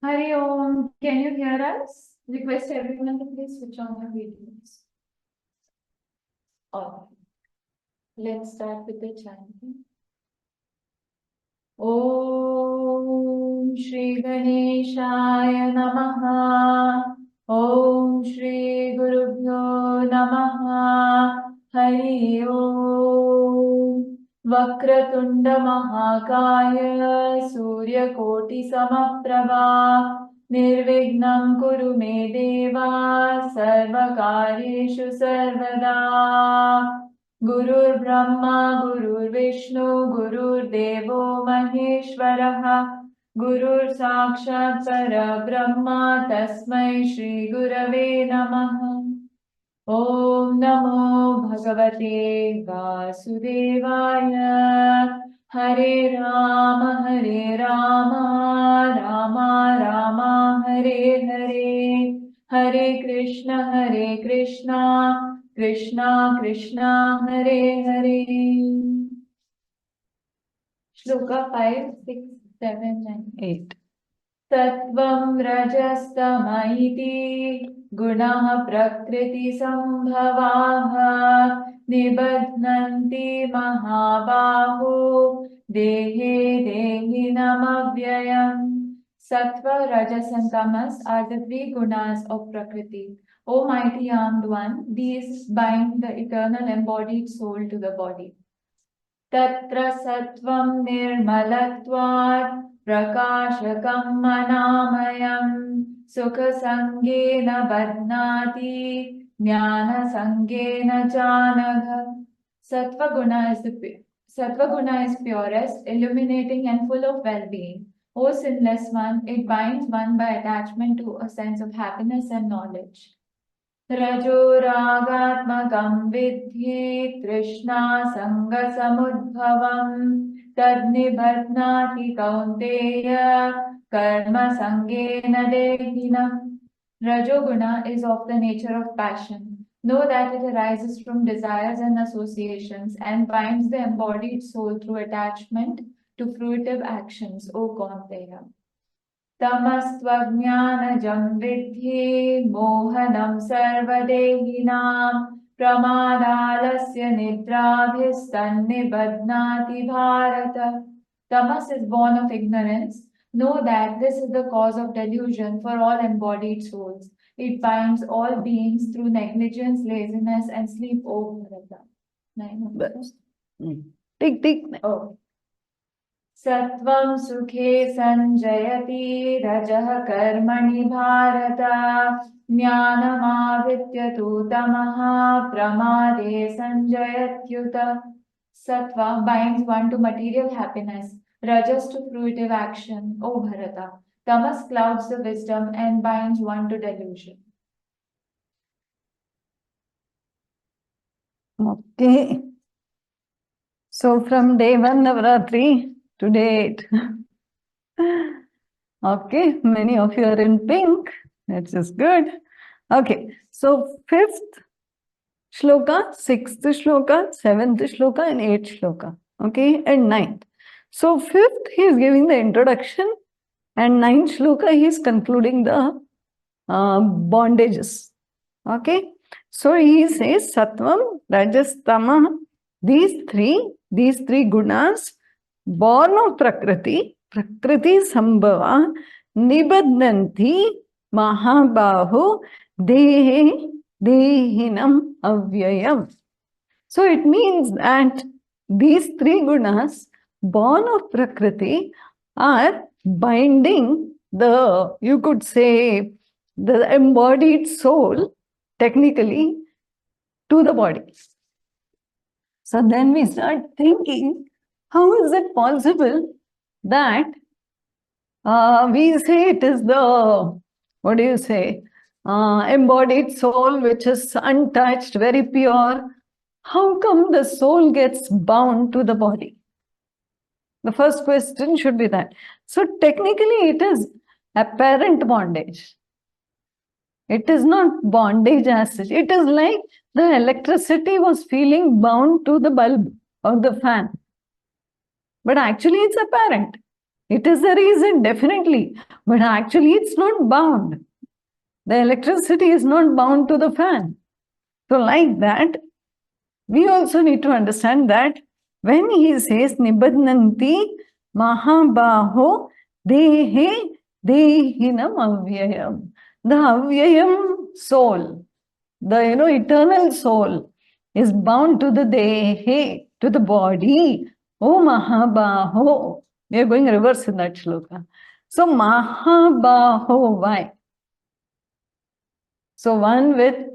Hari Om, can you hear us? Request everyone to please switch on your videos. Okay, let's start with the chanting. Om Shri Ganeshaya Namaha. Om Shri Gurubhyo Namaha. Hari Om. Vakratunda Mahakaya Suryakoti Samaprabha. Nirvignam Kuru Me Deva Sarvakaryeshu Sarvada. Gurur Brahma, Gurur Vishnu, Gurur Devo Maheshwaraha, Gurur Sakshat Parabrahma, Tasmai Shri Gurave Namaha. Om Namo Bhagavate Vasudevaya. Hare Rama, Hare Rama, Rama Rama, Hare Hare, Hare Krishna, Krishna Krishna, Hare Hare. Shloka 5, 6, 7, and 8. Tattvam rajastamaiti gunah prakriti sambhavaha nibadhnanti mahabahu dehe dehinam avyayam. Sattva, Rajas and Tamas are the three gunas of Prakriti. O mighty armed one, these bind the eternal embodied soul to the body. Tatra sattvam nirmalatvat prakashakam manamayam sukha sangena badnati jnana sangena janagha. Sattva guna is purest, illuminating and full of well-being. O sinless one, it binds one by attachment to a sense of happiness and knowledge. रजोरागात्मकं विद्धि तृष्णा संगसमुद्भवम् तद्निबध्नाति कौन्तेय कर्म संगेन देहिनम्. Rajoguna is of the nature of passion. Know that it arises from desires and associations and binds the embodied soul through attachment to fruitive actions, O Kaunteya. तमस्त्वज्ञानजं विद्धि मोहनं सर्वदेहिनां प्रमादालस्य निद्राभिस्तन्निबध्नाति Bharat. Tamas is born of ignorance. Know that this is the cause of delusion for all embodied souls. It binds all beings through negligence, laziness, and sleep. O Bharata. Tick. Oh. Sattvam sukhe sanjayati rajah karmani bharata jnanamavritya tu tamaha pramade sanjayatyuta. Sattva binds one to material happiness, rajas to fruitive action, O Bharata. Tamas clouds the wisdom and binds one to delusion. Okay. So from day 1 Navratri to day 8. Okay, many of you are in pink. That is good. Okay, so 5th shloka, 6th shloka, 7th shloka, and 8th shloka. Okay, and 9th. So 5th, he is giving the introduction, and 9th shloka, he is concluding the bondages. Okay, so he says Sattvam, Rajas, Tama, these three gunas born of Prakriti sambhava nibadnanti mahabahu dehinam avyayam. So it means that these three gunas born of Prakriti are binding the, you could say, the embodied soul technically to the body. So then we start thinking, how is it possible that we say it is the, what do you say, embodied soul which is untouched, very pure. How come the soul gets bound to the body? The first question should be that. So technically it is apparent bondage. It is not bondage as such. It is like the electricity was feeling bound to the bulb or the fan. But actually it's apparent. It is the reason, definitely. But actually, it's not bound. The electricity is not bound to the fan. So, like that, we also need to understand that when he says Nibadnanti Mahabaho Dehe Dehinam Avyayam, the Avyayam soul, the eternal soul is bound to the Dehe, to the body. Oh Mahabaho. We are going reverse in that shloka. So Mahabaho, why? So one with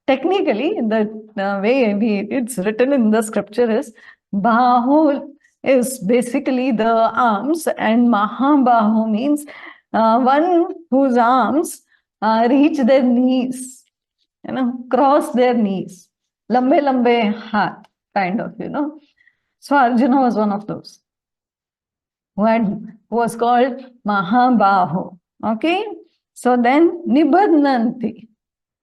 technically the way it's written in the scripture is Bahu is basically the arms, and Mahabahu means one whose arms reach their knees, cross their knees, lambe lambe haath, kind of, So Arjuna was one of those who was called Mahabahu. Okay, so then Nibadnanti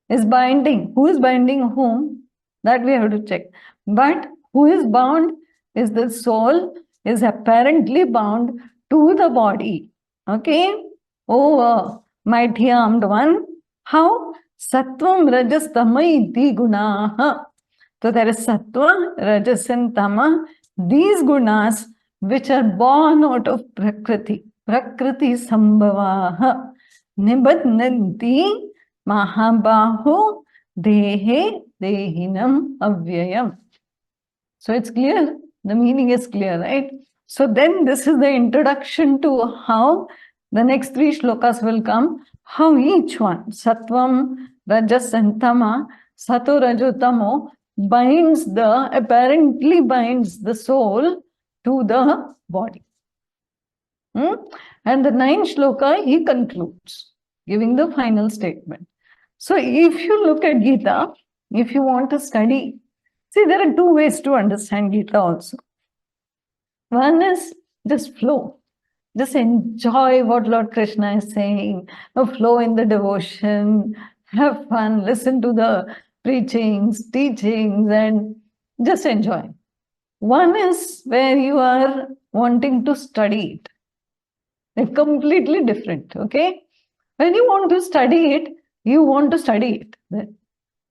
is binding. Who is binding whom? That we have to check. But who is bound is the soul is apparently bound to the body. Okay? Oh, mighty armed one. How? Sattvam rajas tama iti gunaha. So there is sattva, rajas and tama. These gunas which are born out of prakriti. Prakriti sambhavaha. Nibadnanti Mahabahu Dehe Dehinam Avyayam. So it's clear, the meaning is clear, right? So then this is the introduction to how the next three shlokas will come, how each one, Sattvam, Rajas and Tama, Sato Rajotamo, apparently binds the soul to the body. And the ninth shloka, he concludes, giving the final statement. So if you look at Gita, if you want to study, see, there are two ways to understand Gita also. One is just flow. Just enjoy what Lord Krishna is saying. Flow in the devotion, have fun, listen to the preachings, teachings, and just enjoy. One is where you are wanting to study it. It's completely different, okay? When you want to study it, you want to study it.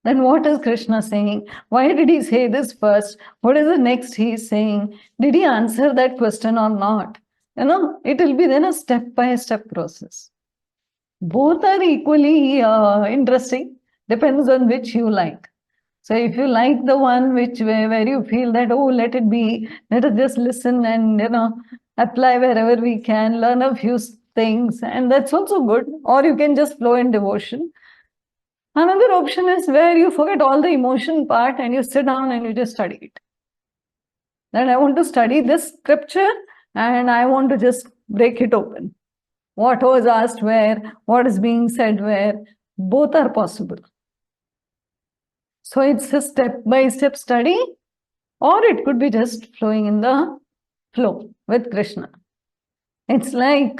Then what is Krishna saying? Why did he say this first? What is the next he is saying? Did he answer that question or not? It will be then a step-by-step process. Both are equally interesting, depends on which you like. So if you like the one where you feel that, oh, let it be, let us just listen and, apply wherever we can, learn a few things, and that's also good. Or you can just flow in devotion. Another option is where you forget all the emotion part and you sit down and you just study it. That I want to study this scripture and I want to just break it open. What was asked where, what is being said where, both are possible. So it's a step-by-step study, or it could be just flowing in the flow with Krishna. It's like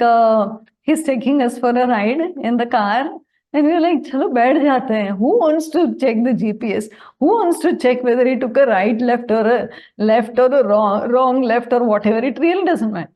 he's taking us for a ride in the car, and we're like, chalo, baith jate hain. Who wants to check the GPS? Who wants to check whether he took a right, left, or a wrong left, or whatever? It really doesn't matter.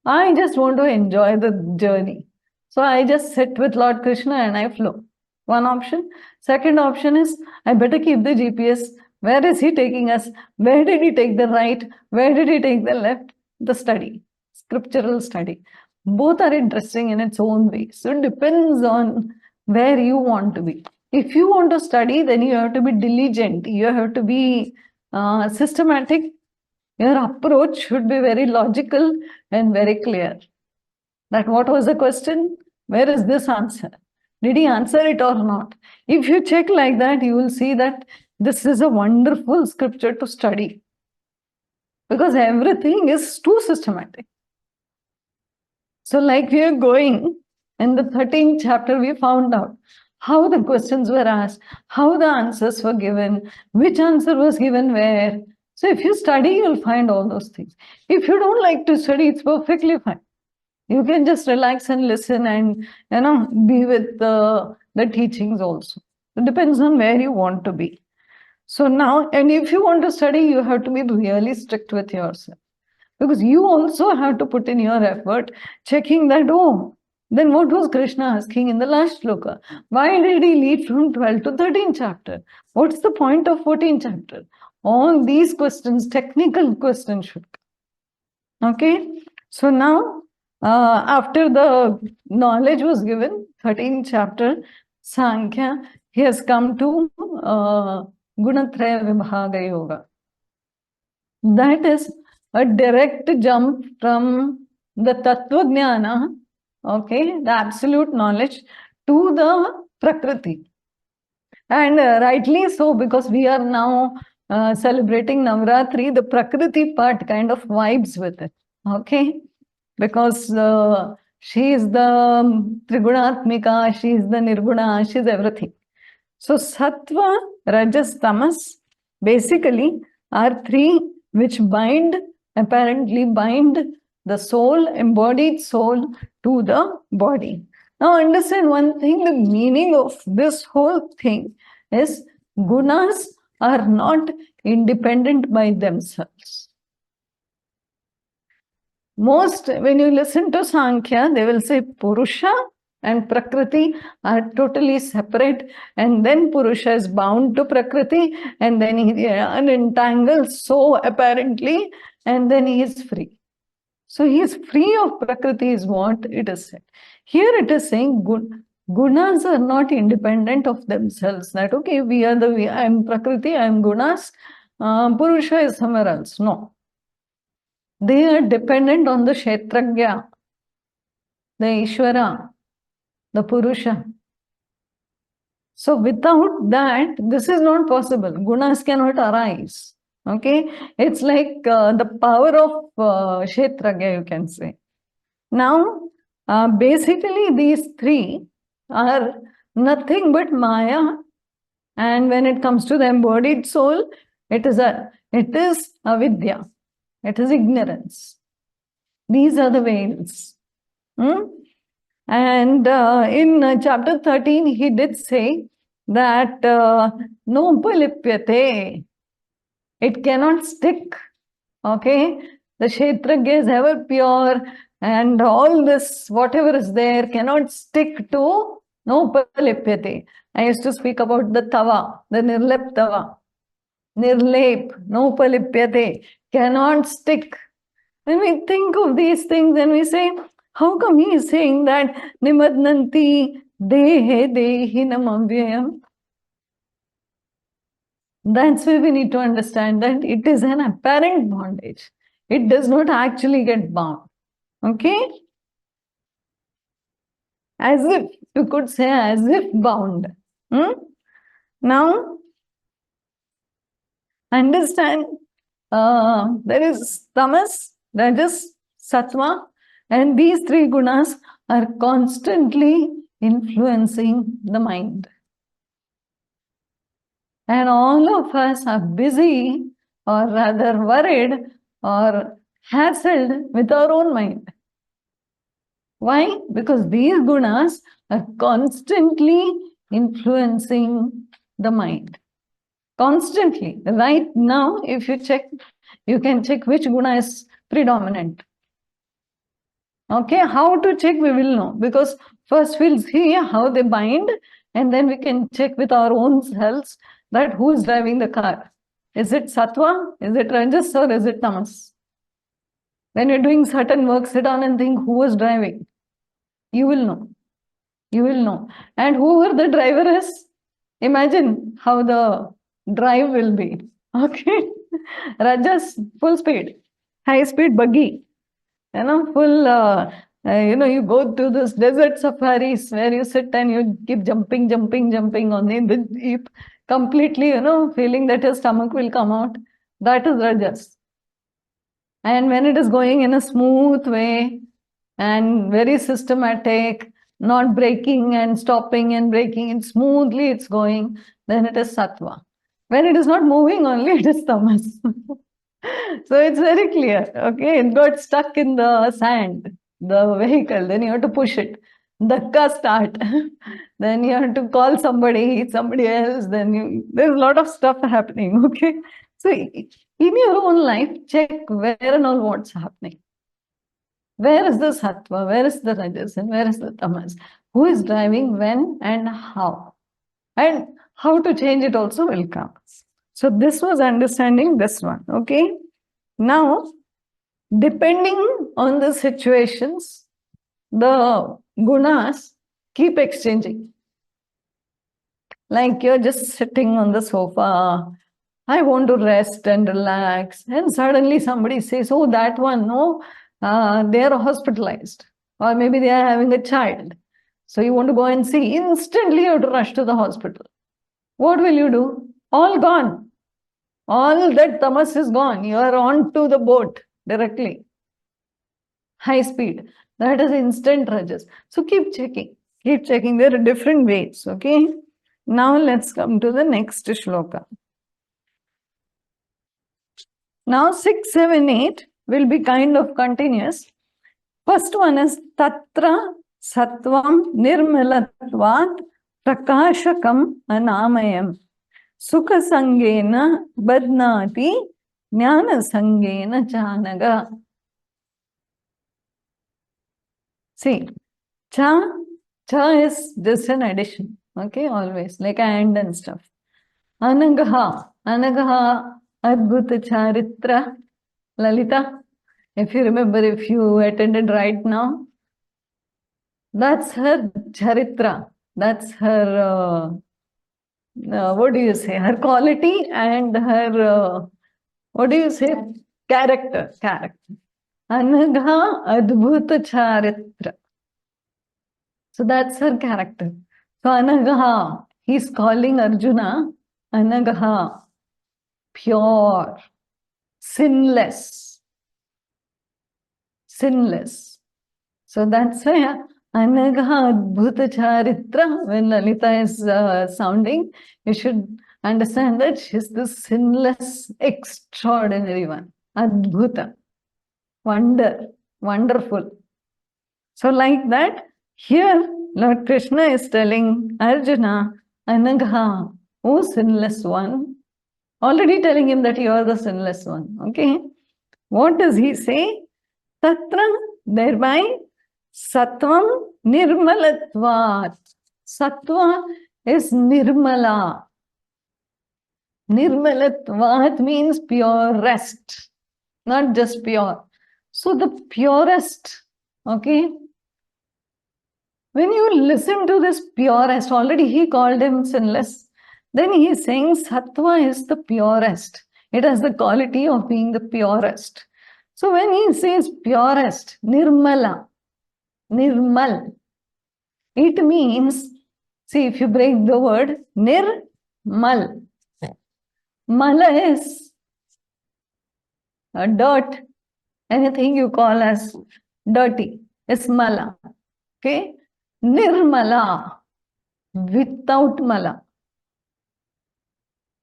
I just want to enjoy the journey. So I just sit with Lord Krishna and I flow. One option. Second option is, I better keep the GPS. Where is he taking us? Where did he take the right? Where did he take the left? The study, scriptural study. Both are interesting in its own way. So it depends on where you want to be. If you want to study, then you have to be diligent. You have to be systematic. Your approach should be very logical and very clear. That what was the question? Where is this answer? Did he answer it or not? If you check like that, you will see that this is a wonderful scripture to study. Because everything is too systematic. So like we are going, in the 13th chapter, we found out how the questions were asked, how the answers were given, which answer was given where. So if you study, you'll find all those things. If you don't like to study, it's perfectly fine. You can just relax and listen and, be with the teachings also. It depends on where you want to be. So now, and if you want to study, you have to be really strict with yourself. because you also have to put in your effort checking that, oh, then what was Krishna asking in the last shloka? Why did he lead from 12 to 13 chapter? What's the point of 14 chapter? All these questions, technical questions should come. Okay, so now after the knowledge was given, 13th chapter, Sankhya, he has come to Gunatraya Vibhaga Yoga. That is a direct jump from the Tattva Jnana, okay, the absolute knowledge, to the Prakriti. And rightly so, because we are now celebrating Navratri, the Prakriti part kind of vibes with it, okay? Because she is the Trigunatmika, she is the Nirguna, she is everything. So Sattva, Rajas, Tamas basically are three which apparently bind the soul, embodied soul, to the body. Now understand one thing, the meaning of this whole thing is gunas are not independent by themselves. Most, when you listen to Sankhya, they will say Purusha and Prakriti are totally separate, and then Purusha is bound to Prakriti, and then he unentangles so apparently, and then he is free. So he is free of Prakriti is what it is said. Here it is saying gunas are not independent of themselves. That okay, I am Prakriti, I am gunas, Purusha is somewhere else. No. They are dependent on the Kshetragya, the Ishvara, the Purusha. So without that, this is not possible. Gunas cannot arise. Okay, it's like the power of Kshetragya, you can say. Now, basically these three are nothing but Maya, and when it comes to the embodied soul, it is avidya, it is ignorance. These are the veils. And in chapter 13, he did say that nopalipyate, it cannot stick. Okay, the Kshetragya is ever pure, and all this, whatever is there, cannot stick to nopalipyate. I used to speak about the tava, the nirlep tava. Nirlep, nopalipyate, cannot stick. When we think of these things and we say, how come he is saying that nimadnanti dehe dehinam avyayam? That's why we need to understand that it is an apparent bondage. It does not actually get bound. Okay? As if, you could say, as if bound. Now, understand there is tamas, rajas, sattva, and these three gunas are constantly influencing the mind. And all of us are busy, or rather worried, or hassled with our own mind. Why? Because these gunas are constantly influencing the mind. Constantly. Right now, if you check, you can check which guna is predominant. Okay, how to check we will know, because first we'll see how they bind, and then we can check with our own selves that who is driving the car. Is it sattva, is it rajas, or is it tamas? When you're doing certain work, sit down and think who was driving. You will know. You will know. And whoever the driver is, imagine how the drive will be. Okay. Rajas, full speed, high speed buggy. Full, you go to this desert safaris where you sit and you keep jumping on the jeep, completely, feeling that your stomach will come out. That is rajas. And when it is going in a smooth way and very systematic, not breaking and stopping and breaking, and smoothly it's going, then it is sattva. When it is not moving only, it is tamas. So it's very clear. Okay, it got stuck in the sand, the vehicle, then you have to push it. Dhakka start. Then you have to call somebody else, then there's a lot of stuff happening. Okay, so in your own life, check where and all what's happening. Where is the sattva? Where is the rajas? And where is the tamas? Who is driving when and how? And how to change it also will come. So this was understanding this one. Okay. Now, depending on the situations, the gunas keep exchanging. Like you're just sitting on the sofa, I want to rest and relax, and suddenly somebody says, oh, that one, no, they are hospitalized, or maybe they are having a child. So you want to go and see, instantly you have to rush to the hospital. What will you do? All gone. All that tamas is gone. You are on to the boat directly. High speed. That is instant rajas. So keep checking. Keep checking. There are different ways. Okay. Now let's come to the next shloka. Now 6, 7, 8 will be kind of continuous. First one is Tatra Sattvam Nirmalatvat Prakashakam Anamayam Sukha Sangena Badnati Jnana Sangena Chanaga. See, cha is just an addition. Okay, always like and stuff. Anagaha Adbhuta Charitra. Lalita, if you remember, if you attended right now, that's her charitra. That's her, what do you say? Her quality and her, what do you say? Character. Anagha Adbhuta Charitra. So that's her character. So Anagaha, he's calling Arjuna Anagaha, pure, sinless. So that's why Anagha Adbhuta Charitra, when Lalita is sounding, you should understand that she's the sinless, extraordinary one. Adbhuta. Wonderful. So like that, here Lord Krishna is telling Arjuna, Anagha, O sinless one, already telling him that you are the sinless one. Okay. What does he say? Tatra, thereby, Sattvam Nirmalatvat. Sattva is Nirmala. Nirmalatvat means purest, not just pure. So the purest, okay? When you listen to this purest, already he called him sinless. Then he is saying Sattva is the purest. It has the quality of being the purest. So when he says purest, Nirmala, Nirmal, it means, see, if you break the word, Nirmal. Mala is a dirt, anything you call as dirty, is Mala. Okay? Nirmala, without Mala.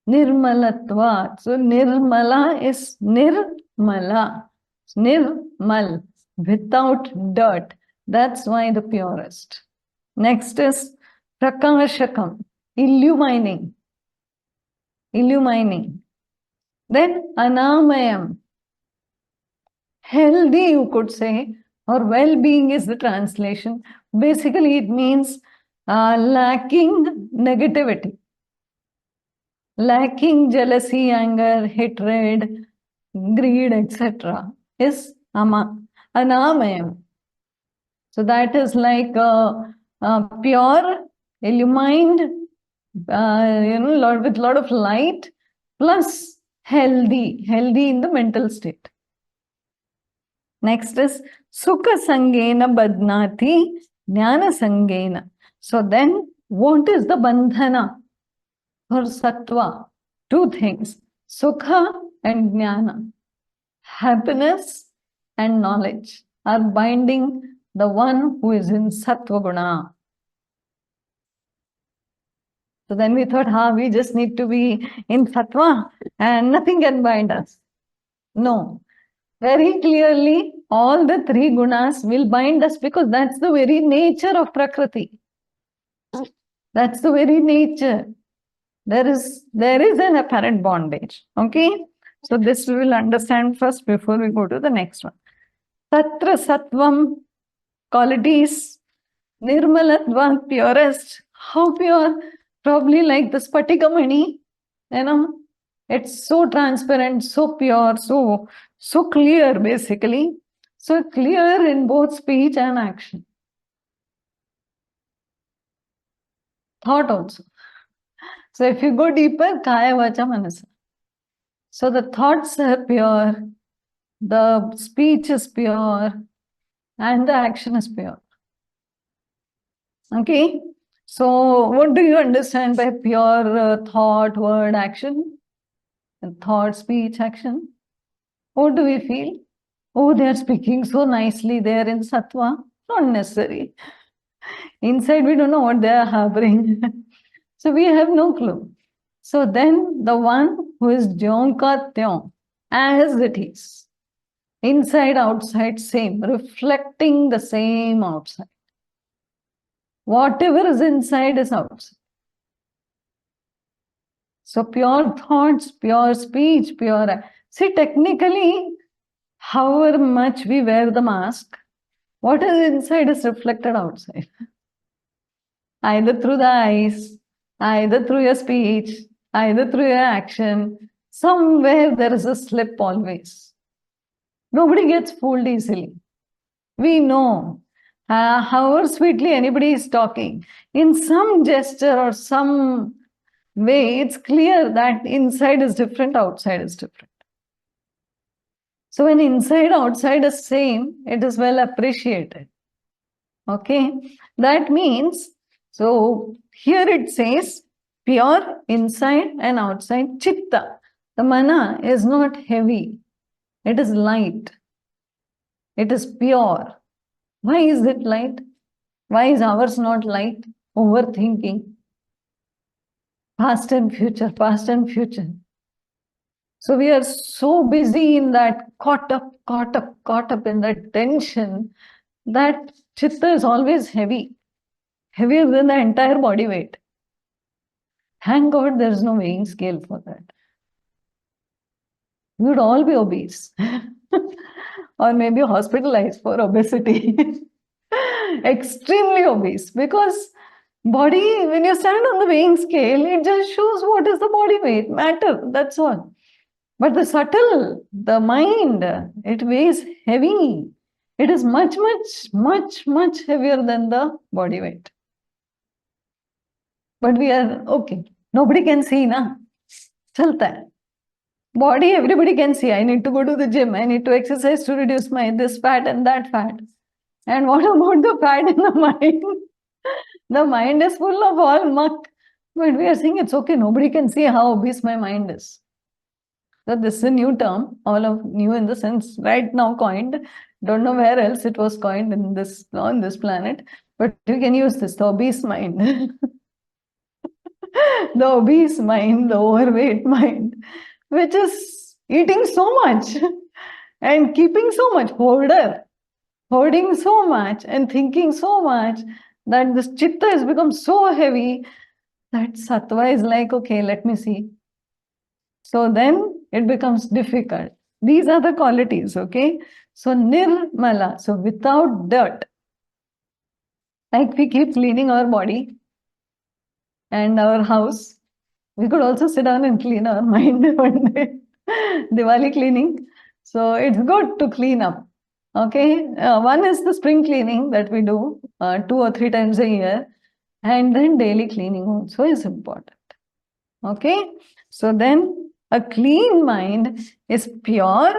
Nirmalatva. So Nirmala is Nirmala. Nirmal, without dirt. That's why the purest. Next is Prakashakam, illumining. Then Anamayam, healthy you could say, or well-being is the translation. Basically it means lacking negativity. Lacking jealousy, anger, hatred, greed, etc. is Anamayam. So that is like pure, illumined, with a lot of light, plus healthy in the mental state. Next is Sukha Sangena Badnati Jnana Sangena. So then what is the bandhana for sattva? Two things, Sukha and Jnana. Happiness and knowledge are binding the one who is in sattva guna. So then we thought, we just need to be in sattva and nothing can bind us. No. Very clearly, all the three gunas will bind us because that's the very nature of Prakriti. That's the very nature. There is an apparent bondage. Okay? So this we will understand first before we go to the next one. Tatra Sattvam, qualities. Nirmalatvam, purest. How pure? Probably like the Spatikamani, you know. It's so transparent, so pure, so clear basically. So clear in both speech and action. Thought also. So if you go deeper, Kaya Vacha Manasa. So the thoughts are pure, the speech is pure, and the action is pure. Okay. So what do you understand by pure thought, word, action? Thought, speech, action. What do we feel? Oh, they are speaking so nicely there in Sattva. Not necessary. Inside, we don't know what they are harboring. So we have no clue. So then the one who is Jyon ka Tyon, as it is, inside, outside, same, reflecting the same outside. Whatever is inside is outside. So pure thoughts, pure speech, pure. See, technically, however much we wear the mask, what is inside is reflected outside. Either through the eyes, either through your speech, either through your action. Somewhere there is a slip always. Nobody gets fooled easily. We know however sweetly anybody is talking, in some gesture or some way, it's clear that inside is different, outside is different. So when inside, outside is same, it is well appreciated. Okay, that means, so here it says pure inside and outside. Chitta, the mana is not heavy, it is light, it is pure. Why is it light? Why is ours not light? Overthinking. Past and future, past and future. So we are so busy in that, caught up in that tension, that chitta is always heavy, heavier than the entire body weight. Thank God there is no weighing scale for that. We would all be obese or maybe hospitalized for obesity. Extremely obese, because body, when you stand on the weighing scale, it just shows what is the body weight, matter, that's all. But the subtle, the mind, it weighs heavy. It is much heavier than the body weight. But we are, okay, nobody can see, na? Chalta hai. Body, everybody can see. I need to go to the gym. I need to exercise to reduce my this fat and that fat. And what about the fat in the mind? The mind is full of all muck. But we are saying it's okay. Nobody can see how obese my mind is. So this is a new term, all of new in the sense right now coined. Don't know where else it was coined in this on this planet, but you can use this, the obese mind. The obese mind, the overweight mind, which is eating so much and keeping so much, hoarding so much and thinking so much that this chitta has become so heavy that sattva is like, okay, let me see. So then it becomes difficult. These are the qualities, okay? So nirmala, so without dirt. Like we keep cleaning our body and our house. We could also sit down and clean our mind one day. Diwali cleaning. So it's good to clean up. Okay. One is the spring cleaning that we do 2 or 3 times a year. And then daily cleaning also is important. Okay. So then a clean mind is pure.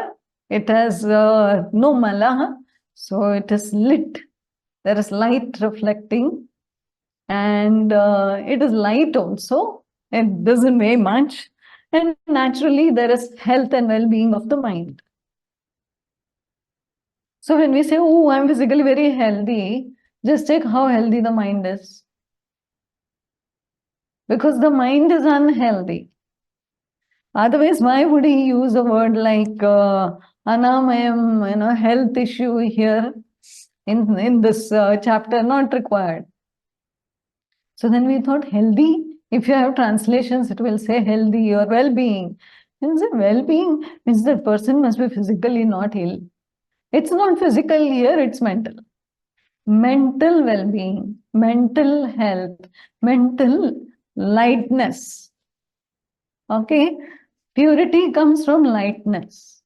It has no mala. So it is lit. There is light reflecting. And it is light also. It doesn't weigh much. And naturally, there is health and well-being of the mind. So when we say, oh, I'm physically very healthy, just check how healthy the mind is. Because the mind is unhealthy. Otherwise, why would he use a word like anamayam, health issue here in this chapter? Not required. So then we thought healthy. If you have translations, it will say healthy or well-being. And the well-being means that person must be physically not ill. It's not physical here, it's mental. Mental well-being, mental health, mental lightness. Okay? Purity comes from lightness.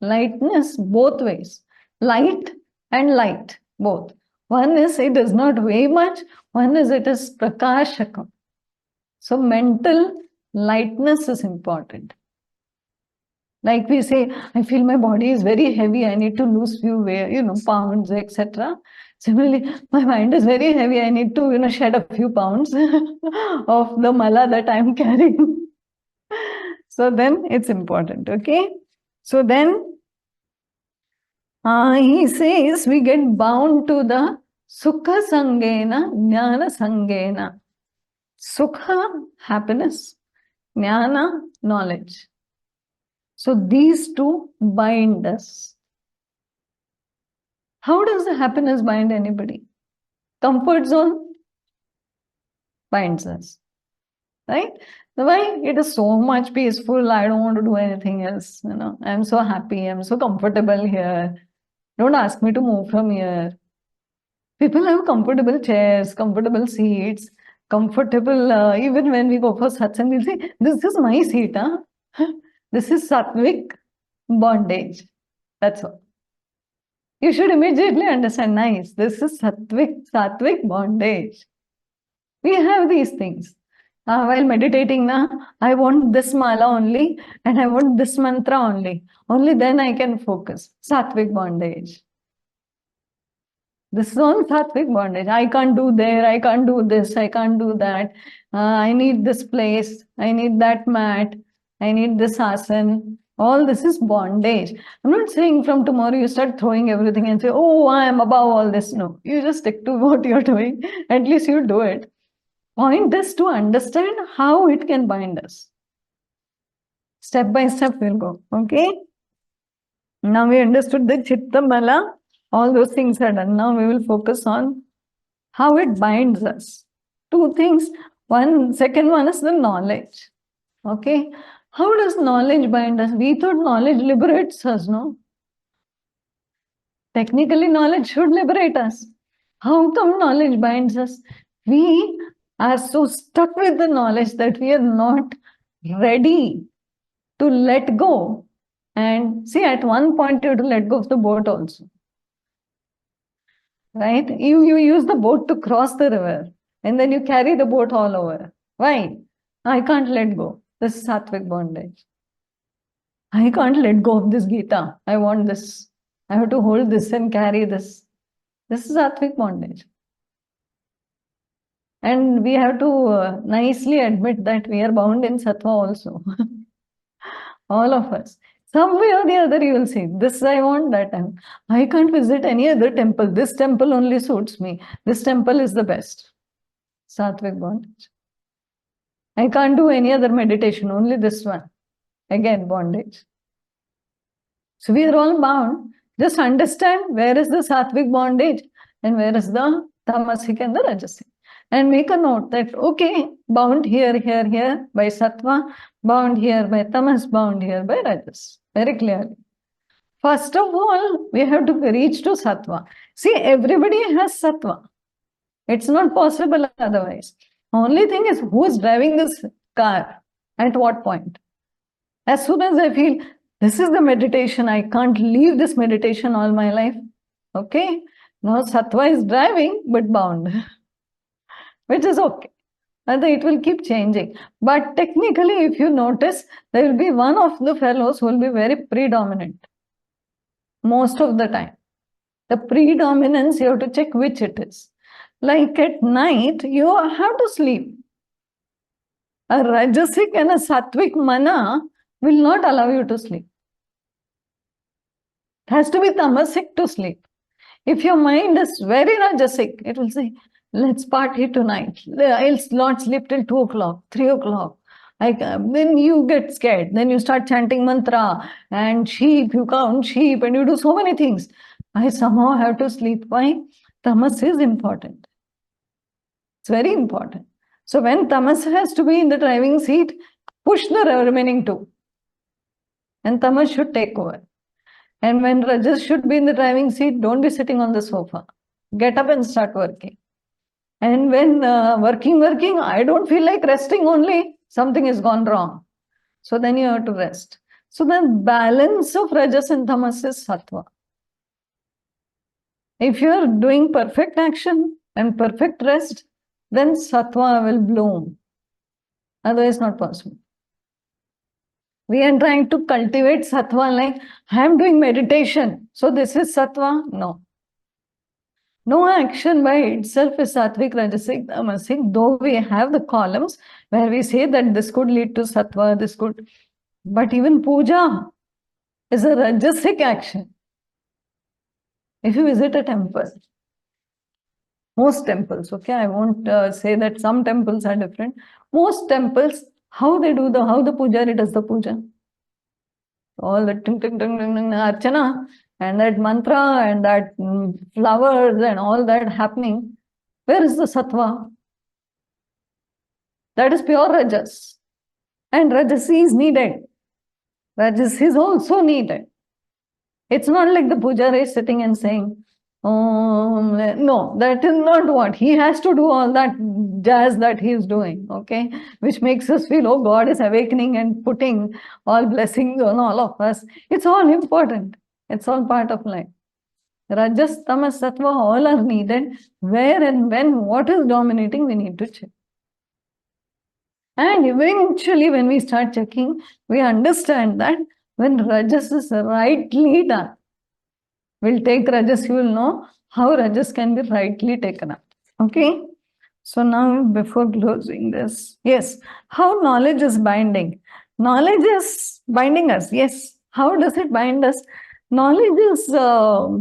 Lightness both ways. Light and light, both. One is it does not weigh much, one is it is prakashakam. So mental lightness is important. Like we say, I feel my body is very heavy, I need to lose few pounds, etc. Similarly, my mind is very heavy, I need to shed a few pounds of the mala that I'm carrying. So then it's important, okay? So then he says we get bound to the sukha sangena, jnana sangena. Sukha, happiness, jnana, knowledge. So these two bind us. How does the happiness bind anybody? Comfort zone binds us, right? Why? It is so much peaceful. I don't want to do anything else. I'm so happy. I'm so comfortable here. Don't ask me to move from here. People have comfortable chairs, comfortable seats, comfortable. Even when we go for satsang, we'll say, "This is my seat, huh? This is sattvic bondage." That's all. You should immediately understand, nice, this is sattvic bondage. We have these things. While meditating, I want this mala only and I want this mantra only. Only then I can focus. Sattvic bondage. This is all sattvic bondage. I can't do there, I can't do this, I can't do that. I need this place, I need that mat, I need this asan. All this is bondage. I'm not saying from tomorrow you start throwing everything and say, oh, I am above all this. No, you just stick to what you're doing. At least you do it. Point is to understand how it can bind us. Step by step we'll go. Okay? Now we understood the chitta mala. All those things are done. Now we will focus on how it binds us. Two things. Second one is the knowledge. Okay? How does knowledge bind us? We thought knowledge liberates us, no? Technically, knowledge should liberate us. How come knowledge binds us? We are so stuck with the knowledge that we are not ready to let go. And see, at one point you have to let go of the boat also. Right? You use the boat to cross the river and then you carry the boat all over. Why? I can't let go. This is sattvic bondage. I can't let go of this Gita. I want this. I have to hold this and carry this. This is sattvic bondage. And we have to nicely admit that we are bound in sattva also. All of us. Some way or the other you will see, this I want, that I can't visit any other temple. This temple only suits me. This temple is the best. Sattvic bondage. I can't do any other meditation, only this one. Again, bondage. So we are all bound. Just understand where is the sattvic bondage and where is the tamasic and the rajasic. And make a note that, okay, bound here, here, here by sattva, bound here by tamas, bound here by rajas. Very clearly. First of all, we have to reach to sattva. See, everybody has sattva. It's not possible otherwise. Only thing is, who is driving this car? At what point? As soon as I feel, this is the meditation, I can't leave this meditation all my life. Okay? Now sattva is driving, but bound. Which is okay. And it will keep changing. But technically, if you notice, there will be one of the fellows who will be very predominant. Most of the time. The predominance, you have to check which it is. Like at night, you have to sleep. A rajasic and a sattvic mana will not allow you to sleep. It has to be tamasic to sleep. If your mind is very rajasic, it will say, let's party tonight. I'll not sleep till 2 o'clock, 3 o'clock. Then you get scared. Then you start chanting mantra and sheep, you count sheep and you do so many things. I somehow have to sleep. Why? Tamas is important. It's very important. So when tamas has to be in the driving seat, push the remaining two. and tamas should take over. And when rajas should be in the driving seat, don't be sitting on the sofa. Get up and start working. And when working, I don't feel like resting only, something has gone wrong. So then you have to rest. So the balance of rajas and tamas is sattva. If you are doing perfect action and perfect rest, then sattva will bloom. Otherwise, not possible. We are trying to cultivate sattva like, I am doing meditation, so this is sattva. No. No action by itself is sattvic, rajasic, tamasic, though we have the columns where we say that this could lead to sattva, this could. But even puja is a rajasic action. If you visit a temple, most temples, okay, I won't say that some temples are different. Most temples, how the pujari does the puja. All the ting ting ting ting ting archana and that mantra and that flowers and all that happening. Where is the sattva? That is pure rajas. And rajasi is needed. Rajas is also needed. It's not like the pujari is sitting and saying, no, that is not what. He has to do all that jazz that he is doing, okay? Which makes us feel, oh, God is awakening and putting all blessings on all of us. It's all important. It's all part of life. Rajas, tamas, sattva, all are needed. Where and when, what is dominating, we need to check. And eventually, when we start checking, we understand that when rajas is rightly done, we'll take rajas, you will know how rajas can be rightly taken up. Okay? So now, before closing this, yes, how knowledge is binding. Knowledge is binding us, yes. How does it bind us? Knowledge is, how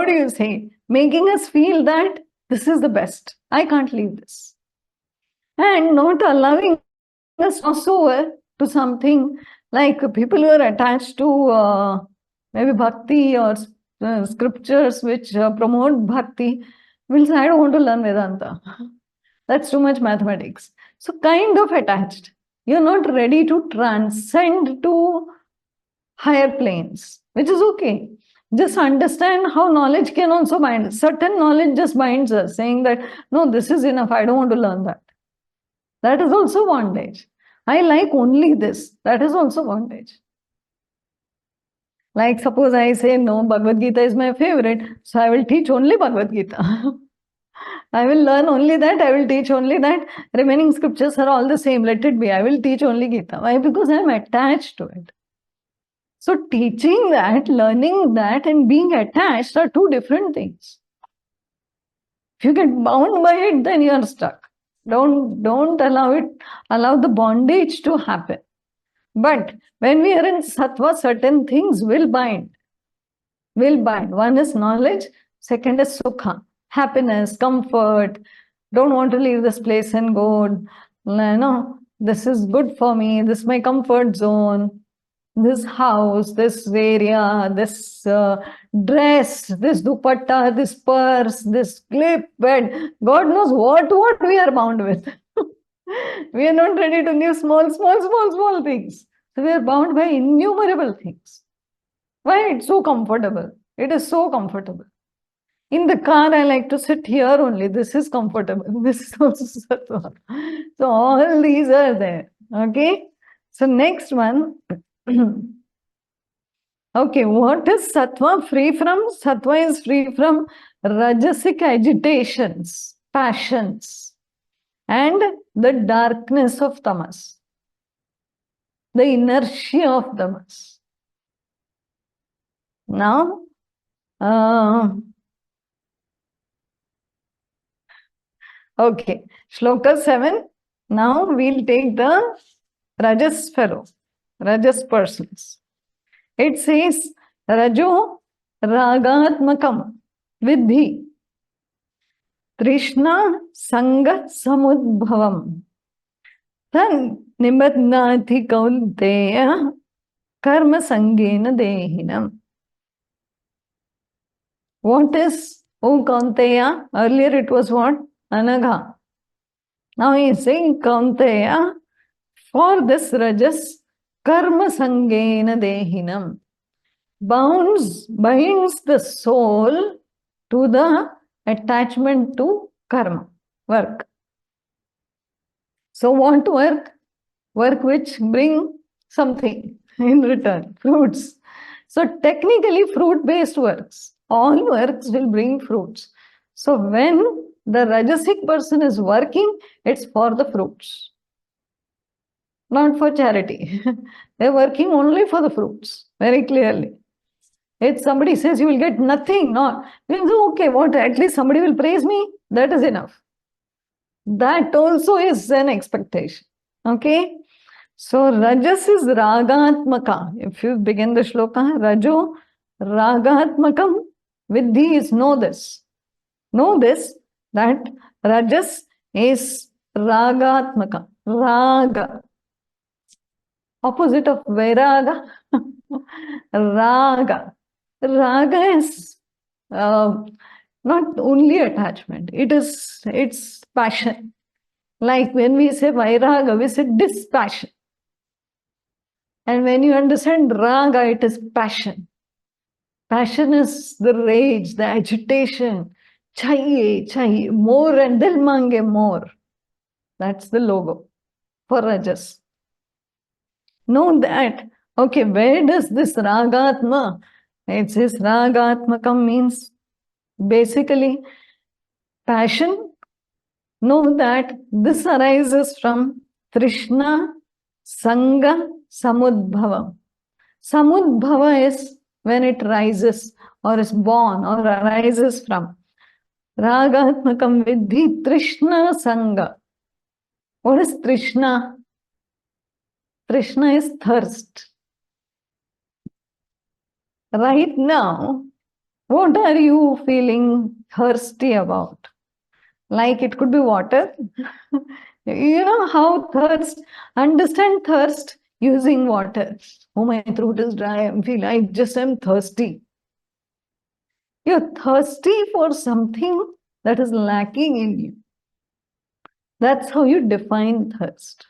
do you say, making us feel that this is the best. I can't leave this. And not allowing us cross over to something like people who are attached to maybe bhakti or scriptures which promote bhakti will say, I don't want to learn Vedanta. That's too much mathematics. So kind of attached. You're not ready to transcend to higher planes, which is okay. Just understand how knowledge can also bind. Certain knowledge just binds us, saying that, no, this is enough. I don't want to learn that. That is also bondage. I like only this. That is also bondage. Like suppose I say, no, Bhagavad Gita is my favorite, so I will teach only Bhagavad Gita. I will learn only that, I will teach only that. Remaining scriptures are all the same, let it be. I will teach only Gita. Why? Because I am attached to it. So teaching that, learning that and being attached are two different things. If you get bound by it, then you are stuck. Don't allow the bondage to happen. But when we are in sattva, certain things will bind. One is knowledge, second is sukha, happiness, comfort. Don't want to leave this place and go. No, this is good for me. This is my comfort zone. This house, this area, this dress, this dupatta, this purse, this clip, bed. God knows what we are bound with. We are not ready to give small things. So we are bound by innumerable things. Why? It's so comfortable. It is so comfortable. In the car, I like to sit here only. This is comfortable. This is also sattva. So all these are there. Okay. So next one. Okay, what is sattva free from? Sattva is free from rajasic agitations, passions, and the darkness of tamas, the inertia of tamas. Now, okay, Shloka 7. Now we'll take the Rajas fellow, Rajas persons. It says, Rajo Ragatmakam Vidhi Trishna Sanga Samudbhavam Tan Nimadnati Kaunteya Karma Sangena Dehinam. What is O Kaunteya? Earlier it was what? Anagha. Now he is saying Kaunteya, for this Rajas, karma sangena dehinam, binds the soul to the attachment to karma, work. So what work? Work which bring something in return, fruits. So technically fruit-based works, all works will bring fruits. So when the Rajasic person is working, it's for the fruits, not for charity. They're working only for the fruits, very clearly. If somebody says you will get nothing, no, okay, what, at least somebody will praise me, that is enough. That also is an expectation. Okay? So Rajas is Ragatmaka. If you begin the shloka, Rajo Ragatmakam, with these, know this. Know this, that Rajas is Ragatmaka. Raga. Opposite of Vairaga. Raga. Raga is not only attachment, it's passion. Like when we say Vairaga, we say dispassion. And when you understand Raga, it is passion. Passion is the rage, the agitation. Chahiye, more and dil mange more. That's the logo for Rajas. Know that. Okay, where does this Ragatma? It says Ragatmakam means basically passion. Know that this arises from Trishna, Sanga, Samudbhava. Samudbhava is when it rises or is born or arises from. Ragatmakam vidhi Trishna Sanga. What is Trishna? Trishna is thirst. Right now, what are you feeling thirsty about? Like it could be water. You know how thirst, understand thirst using water. Oh, my throat is dry. I just am thirsty. You're thirsty for something that is lacking in you. That's how you define thirst.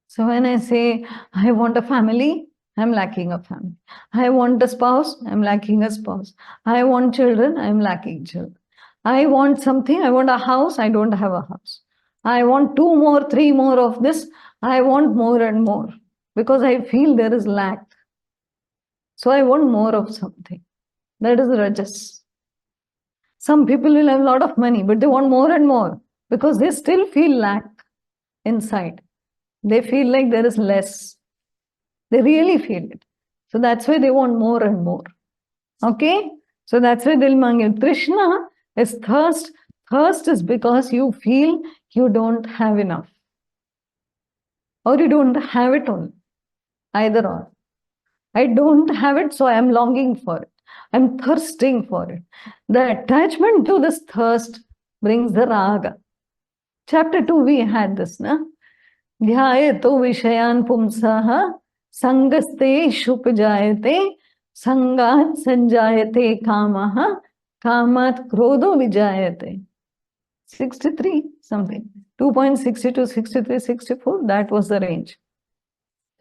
So when I say, I want a family, I'm lacking a family. I want a spouse, I'm lacking a spouse. I want children, I'm lacking children. I want something, I want a house, I don't have a house. I want 2 more, 3 more of this, I want more and more because I feel there is lack. So I want more of something. That is Rajas. Some people will have a lot of money, but they want more and more because they still feel lack inside. They feel like there is less. They really feel it. So that's why they want more and more. Okay? So that's why they'll mangle. Trishna is thirst. Thirst is because you feel you don't have enough. Or you don't have it only. Either or. I don't have it, so I am longing for it. I'm thirsting for it. The attachment to this thirst brings the raga. Chapter 2, we had this, na? Dhyayato vishayan pumsaha sangaste shupajayate sangat sanjayate kamaha kamat krodho vijayate. 63 something. 2.62, 63, 64, that was the range.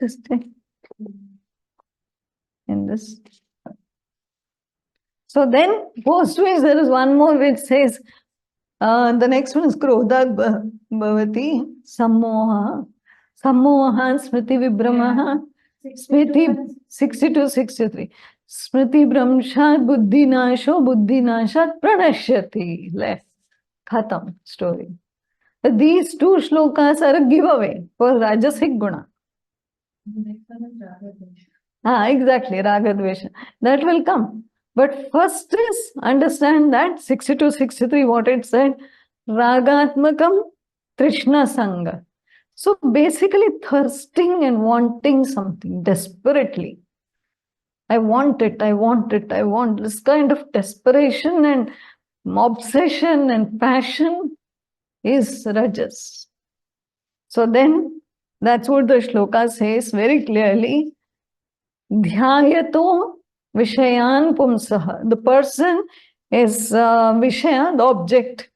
Just in this. So then, postways, there is one more which says, the next one is Krodha Bhavati Sammoha. Sammoha Smriti Vibhramaha. Smriti 62, 63. Smriti Bhramshat Buddhi Nasho Buddhi Nashat Pranashyati. Left. Khatam story. These 2 shlokas are a giveaway for Rajasic Guna. Exactly, Ragadvesha. That will come. But first is understand that 62, 63, what it said, Ragatmakam Trishna Sanga. So basically thirsting and wanting something desperately. I want it, I want it, I want this kind of desperation and obsession and passion is Rajas. So then that's what the shloka says very clearly. Dhyayato Vishayan Pumsaha. The person is Vishaya, the object.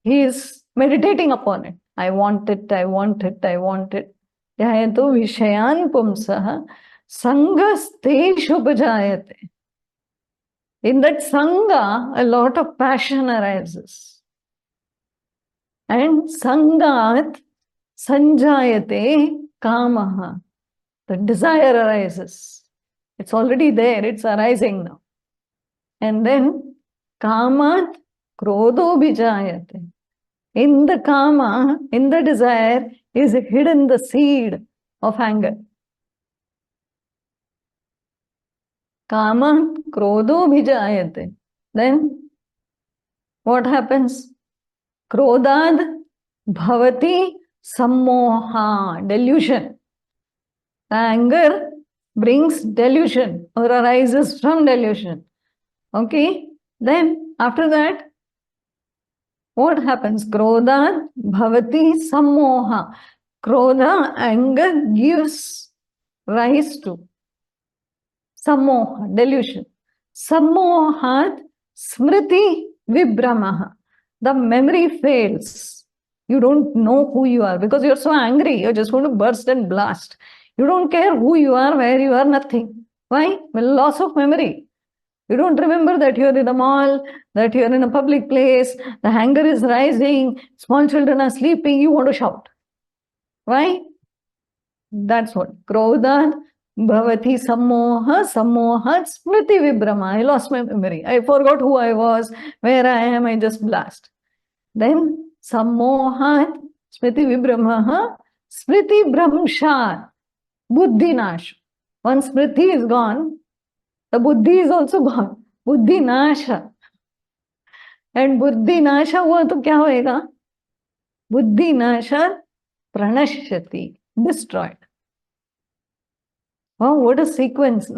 He is meditating upon it. I want it, I want it, I want it. ध्यायतो विषयान् पुंसः sangastheshupajayate. In that sanga, a lot of passion arises. And sangat sanjayate kamaha. The desire arises. It's already there, it's arising now. And then kamat krodho bijayate. In the kama, in the desire, is hidden the seed of anger. Kama krodho bhijayate. Then what happens? Krodad bhavati sammoha, delusion. The anger brings delusion or arises from delusion. Okay? Then after that, what happens? Krodad bhavati sammoha. Krodha, anger, gives rise to sammoha, delusion. Sammohat smriti vibramaha. The memory fails. You don't know who you are because you're so angry. You're just going to burst and blast. You don't care who you are, where you are, nothing. Why? Well, loss of memory. You don't remember that you're in a mall, that you're in a public place, the anger is rising, small children are sleeping, you want to shout. Why? That's what. Krodhat bhavati sammoha sammohat smriti vibrama. I lost my memory. I forgot who I was, where I am, I just blast. Then sammohat smriti vibramaha smriti brahmshat buddhi nash. Once smriti is gone, the buddhi is also gone. Buddhi nasha. And buddhi nasha हुआ तो क्या होएगा? Buddhi nasha pranashyati, destroyed. Oh, what a sequence.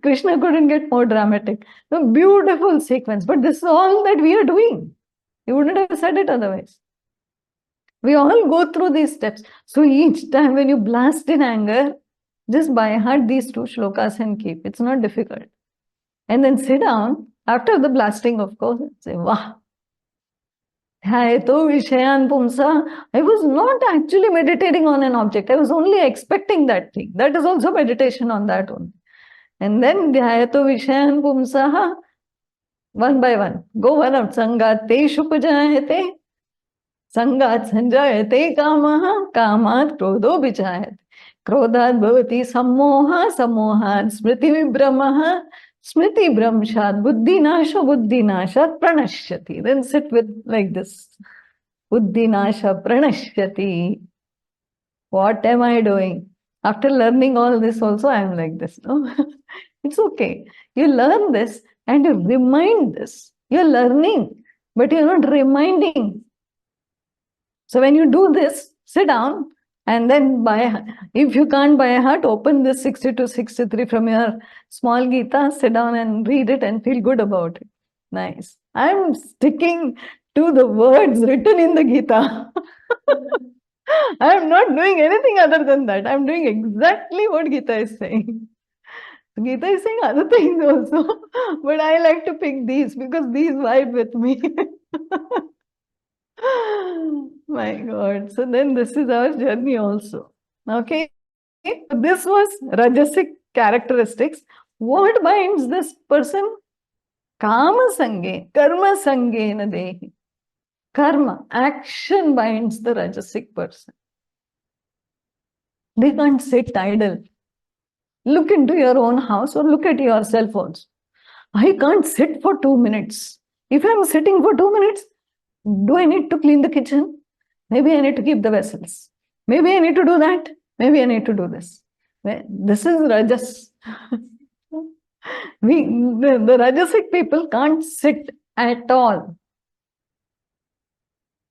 Krishna couldn't get more dramatic. A beautiful sequence. But this is all that we are doing. He wouldn't have said it otherwise. We all go through these steps. So each time when you blast in anger, just by heart these two shlokas and keep. It's not difficult. And then sit down after the blasting, of course, and say, Wah. Dhyayeto vishayan pumsa. I was not actually meditating on an object. I was only expecting that thing. That is also meditation on that one. And then dhyayeto vishayan pumsa. One by one. Go one out. Sangat teshupajayate. Sangat sanjayate kamaha. Kamat krodho bijayate. Krodhat bhavati sammoha. Sammohat smriti vibramaha. Smriti brahmshat buddhi nashat pranashyati. Then sit with like this. Buddhi nasha pranashyati. What am I doing? After learning all this also, I am like this. No? It's okay. You learn this and you remind this. You're learning, but you're not reminding. So when you do this, sit down and then if you can't by heart, open this 60-63 from your small Gita, sit down and read it and feel good about it. Nice. I'm sticking to the words written in the Gita. I'm not doing anything other than that. I'm doing exactly what Gita is saying. Gita is saying other things also, but I like to pick these because these vibe with me. My God. So then this is our journey also. Okay. This was Rajasic characteristics. What binds this person? Kama sange, karma sange na dehi. Karma, action binds the Rajasic person. They can't sit idle. Look into your own house or look at yourself also. I can't sit for 2 minutes. If I'm sitting for 2 minutes, do I need to clean the kitchen? Maybe I need to keep the vessels. Maybe I need to do that. Maybe I need to do this. This is Rajas. The Rajasic people can't sit at all.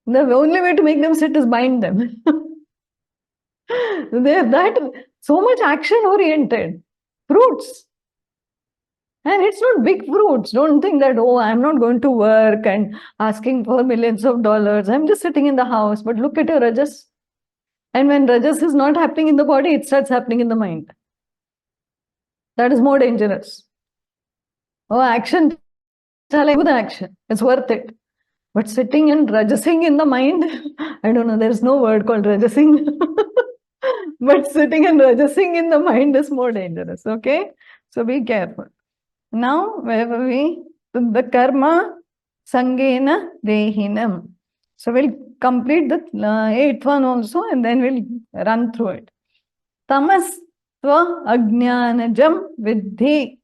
The only way to make them sit is bind them. They're that so much action oriented. Fruits. And it's not big fruits. Don't think that, oh, I'm not going to work and asking for millions of dollars. I'm just sitting in the house. But look at your Rajas. And when Rajas is not happening in the body, it starts happening in the mind. That is more dangerous. Oh, action. Do the action. It's worth it. But sitting and rajasing in the mind, I don't know, there's no word called rajasing. But sitting and rajasing in the mind is more dangerous, okay? So be careful. Now, where were we? The karma sangena dehinam. So we'll complete the eighth one also and then we'll run through it. Tamas tva ajnanajam vidhi.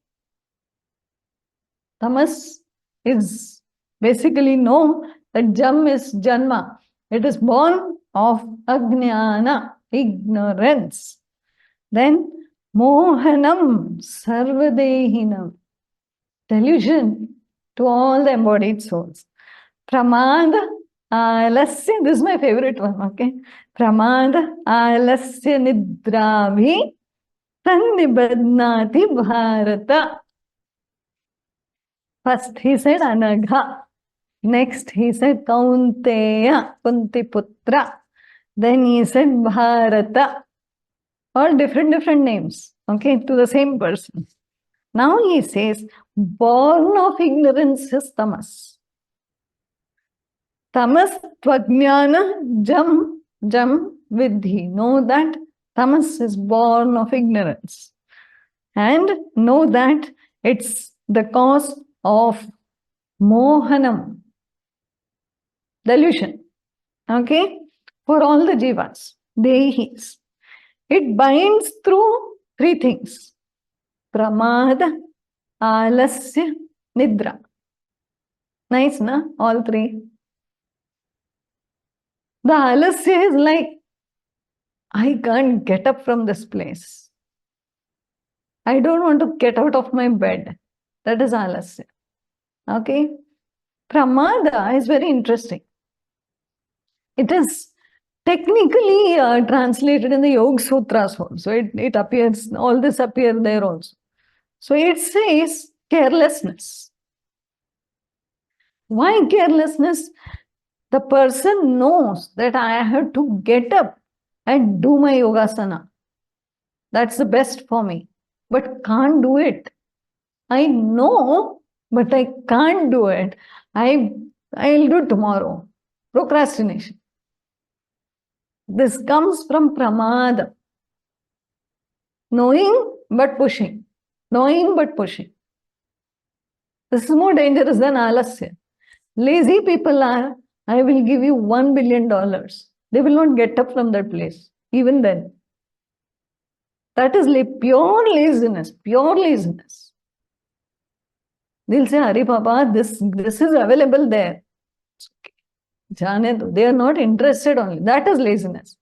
Tamas is basically know that jam is janma. It is born of ajnana, ignorance. Then mohanam sarvadehinam, delusion to all the embodied souls. Pramada alasya, this is my favorite one, okay? Pramada alasya nidrabhi tannibadnati bharata. First he said Anagha. Next he said Kaunteya, Kuntiputra. Then he said Bharata. All different names, okay, to the same person. Now he says, born of ignorance is tamas. Tamas tvajnana jam vidhi. Know that tamas is born of ignorance. And know that it's the cause of mohanam, delusion, okay, for all the jivas, dehis. It binds through three things: pramada, alasya, nidra. Nice, na? All three. The alasya is like, I can't get up from this place. I don't want to get out of my bed. That is alasya. Okay. Pramada is very interesting. It is technically translated in the Yoga Sutras also. It appears, all this appear there also. So it says carelessness. Why carelessness? The person knows that I have to get up and do my yogasana. That's the best for me, but can't do it. I know, but I can't do it. I'll do it tomorrow. Procrastination. This comes from pramada. Knowing but pushing. Knowing but pushing. This is more dangerous than alasya. Lazy people are, I will give you $1 billion. They will not get up from that place, even then. That is pure laziness, pure laziness. They'll say, Hari Papa, this is available there. They are not interested only. That is laziness.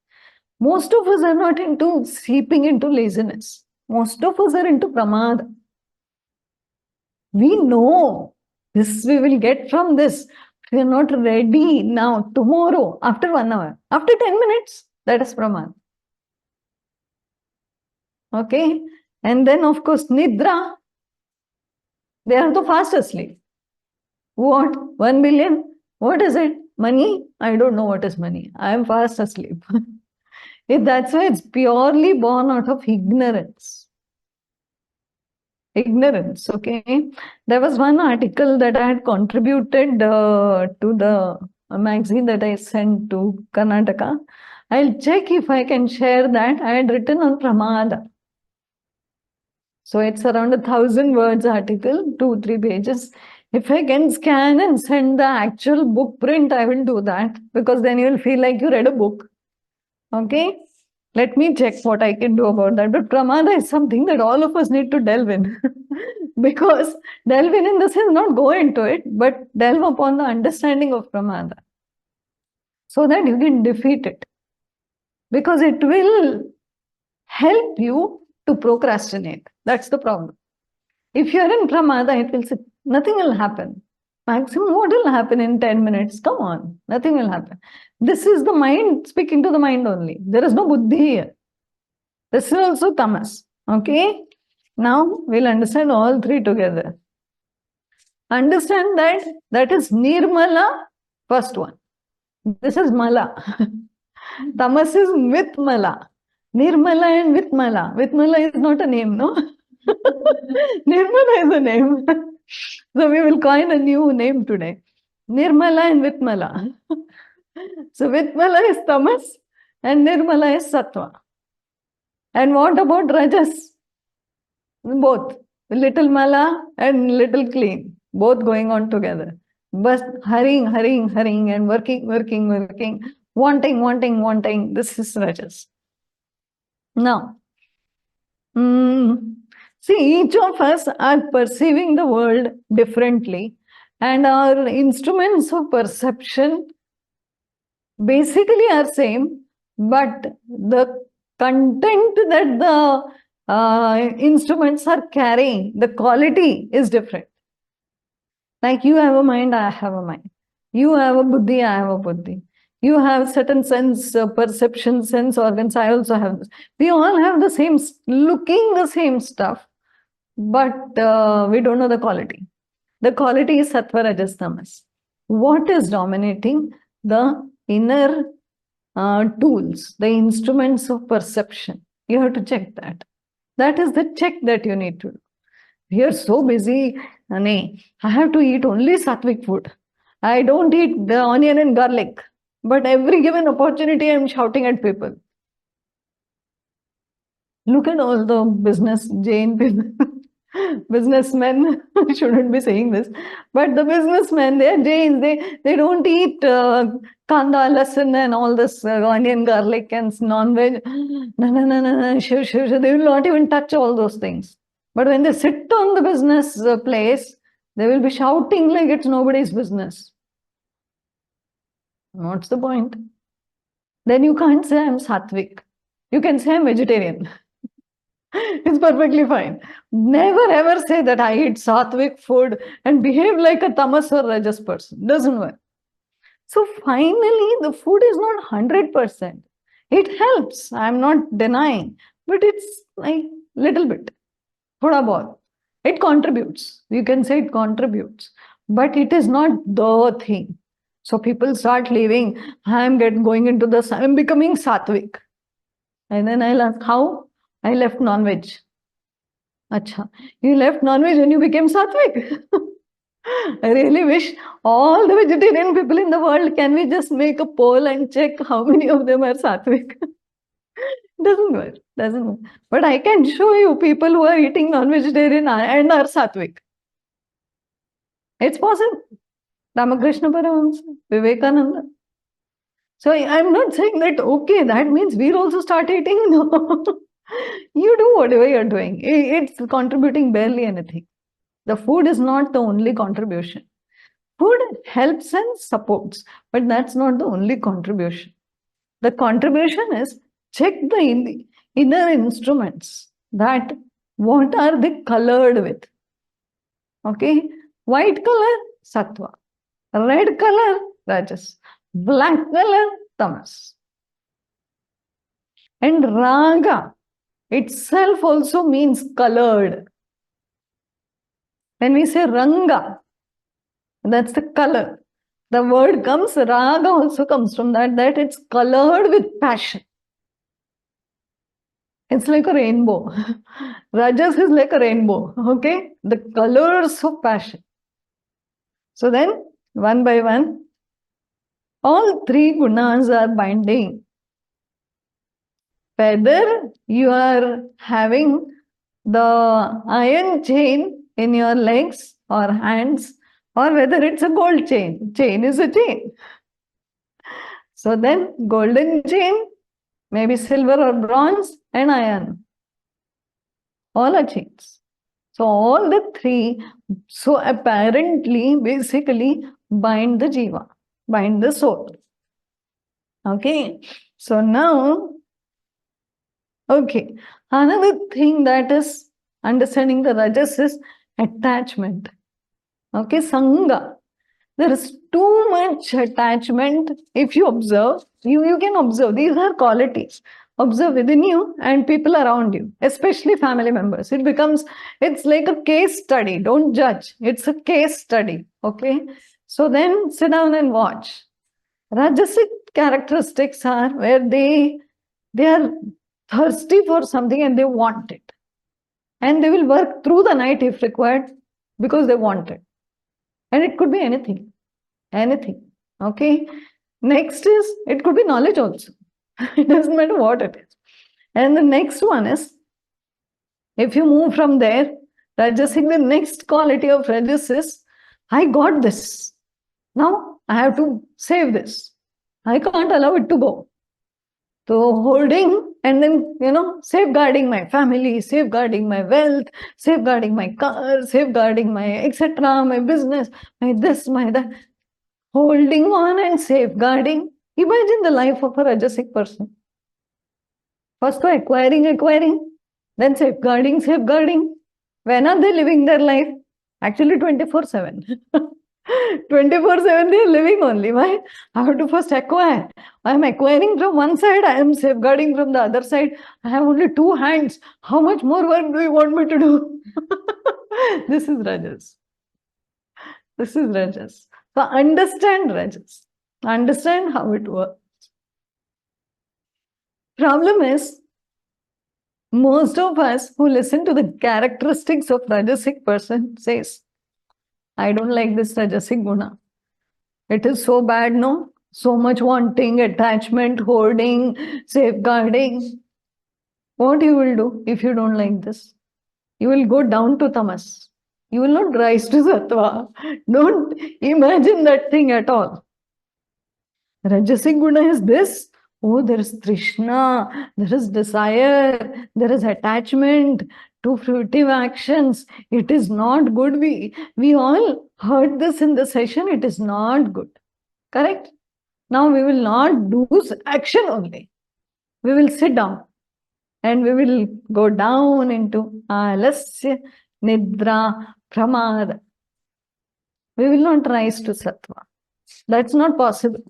Most of us are not into seeping into laziness. Most of us are into pramada. We know this we will get from this. We are not ready now, tomorrow, after 1 hour, after 10 minutes, that is pramada. Okay. And then of course, nidra, they are too fast asleep. What? 1 billion? What is it? Money? I don't know what is money. I am fast asleep. That's why it's purely born out of ignorance. Ignorance, okay. There was one article that I had contributed to the magazine that I sent to Karnataka. I'll check if I can share that. I had written on pramada. So it's around 1,000 words article, 2-3 pages. If I can scan and send the actual book print, I will do that, because then you will feel like you read a book. Okay. Let me check what I can do about that. But pramada is something that all of us need to delve in. Because delve in the sense, not go into it, but delve upon the understanding of pramada. So that you can defeat it. Because it will help you to procrastinate. That's the problem. If you're in pramada, it will say, nothing will happen. Maximum, what will happen in 10 minutes? Come on, nothing will happen. This is the mind speaking to the mind only. There is no buddhi here. This is also tamas. Okay? Now we'll understand all three together. Understand that is nirmala, first one. This is mala. Tamas is with mala. Nirmala and with mala. With mala is not a name, no? Nirmala is a name. So we will coin a new name today. Nirmala and Vitmala. So Vitmala is tamas and Nirmala is sattva. And what about rajas? Both. Little mala and little clean. Both going on together. But hurrying and working, wanting. This is rajas. Now, see, each of us are perceiving the world differently, and our instruments of perception basically are same, but the content that the instruments are carrying, the quality is different. Like you have a mind, I have a mind. You have a buddhi, I have a buddhi. You have certain sense, perception, sense organs, I also have this. We all have the same, looking the same stuff, but we don't know the quality. The quality is sattva, rajas, tamas. What is dominating? The inner tools, the instruments of perception. You have to check that. That is the check that you need to do. We are so busy. I have to eat only sattvic food. I don't eat the onion and garlic. But every given opportunity, I'm shouting at people. Look at all the business Jain people. Businessmen, I shouldn't be saying this, but the businessmen, they're Jains, they don't eat kanda, lasan and all this onion, garlic and non-veg. No, sure. They will not even touch all those things. But when they sit on the business place, they will be shouting like it's nobody's business. What's the point? Then you can't say I'm sattvic. You can say I'm vegetarian. It's perfectly fine. Never ever say that I eat sattvic food and behave like a tamas or rajas person. Doesn't work. So finally, the food is not 100%. It helps. I'm not denying, but it's like little bit. Thoda bahut. It contributes. You can say it contributes, but it is not the thing. So people start leaving. I'm becoming sattvic. And then I'll ask, how? I left non-veg. Acha, you left non-veg and you became sattvic. I really wish all the vegetarian people in the world, can we just make a poll and check how many of them are sattvic? Doesn't work. But I can show you people who are eating non-vegetarian and are sattvic. It's possible. Ramakrishna Paramahamsa, Vivekananda. So I'm not saying that, okay, that means we'll also start eating. No. You do whatever you're doing. It's contributing barely anything. The food is not the only contribution. Food helps and supports, but that's not the only contribution. The contribution is check the inner instruments, that what are they colored with. Okay, white color, sattva. Red color, rajas. Black color, tamas. And raga itself also means colored. When we say ranga, that's the color. The word comes, raga also comes from that it's colored with passion. It's like a rainbow. Rajas is like a rainbow, okay? The colors of passion. So then, one by one, all three gunas are binding. Whether you are having the iron chain in your legs or hands, or whether it's a gold chain. Chain is a chain. So then, golden chain, maybe silver or bronze, and iron. All are chains. So all the three, so apparently, basically, bind the jiva, bind the soul. Okay. So now, okay, another thing that is understanding the rajas is attachment. Okay, sangha. There is too much attachment. If you observe, you can observe. These are qualities. Observe within you and people around you, especially family members. It's like a case study. Don't judge. It's a case study. Okay. So then sit down and watch. Rajasic characteristics are where they are thirsty for something and they want it. And they will work through the night if required because they want it. And it could be anything. anything. Okay. Next is, it could be knowledge also. It doesn't matter what it is. And the next one is, if you move from there, Rajasic, the next quality of Rajas is, I got this. Now I have to save this. I can't allow it to go. So holding and then, safeguarding my family, safeguarding my wealth, safeguarding my car, safeguarding my etc., my business, my this, my that. Holding on and safeguarding. Imagine the life of a Rajasic person. First acquiring, then safeguarding. When are they living their life? Actually 24/7. 24/7 they are living only. Why? I have to first acquire. I am acquiring from one side, I am safeguarding from the other side. I have only two hands. How much more work do you want me to do? This is Rajas. This is Rajas. So understand Rajas. Understand how it works. Problem is, most of us who listen to the characteristics of Rajasic person says, I don't like this Rajasic guna. It is so bad, no? So much wanting, attachment, hoarding, safeguarding. What you will do if you don't like this? You will go down to tamas. You will not rise to sattva. Don't imagine that thing at all. Rajasic guna is this. Oh, there is trishna, there is desire, there is attachment to fruitive actions. It is not good. We all heard this in the session. It is not good. Correct? Now we will not do action only. We will sit down and we will go down into alasya, nidra, pramada. We will not rise to sattva. That's not possible.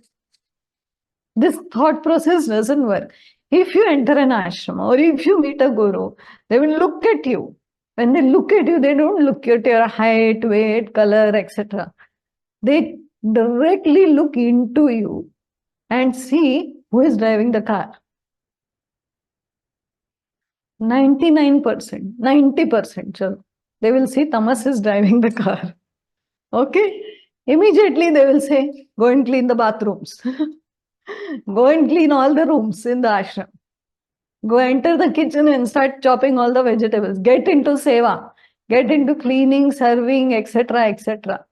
This thought process doesn't work. If you enter an ashram or if you meet a guru, they will look at you. When they look at you, they don't look at your height, weight, color, etc. They directly look into you and see who is driving the car. 99%, 90%, they will see tamas is driving the car. Okay? Immediately they will say, go and clean the bathrooms. Go and clean all the rooms in the ashram. Go enter the kitchen and start chopping all the vegetables. Get into seva. Get into cleaning, serving, etc., etc.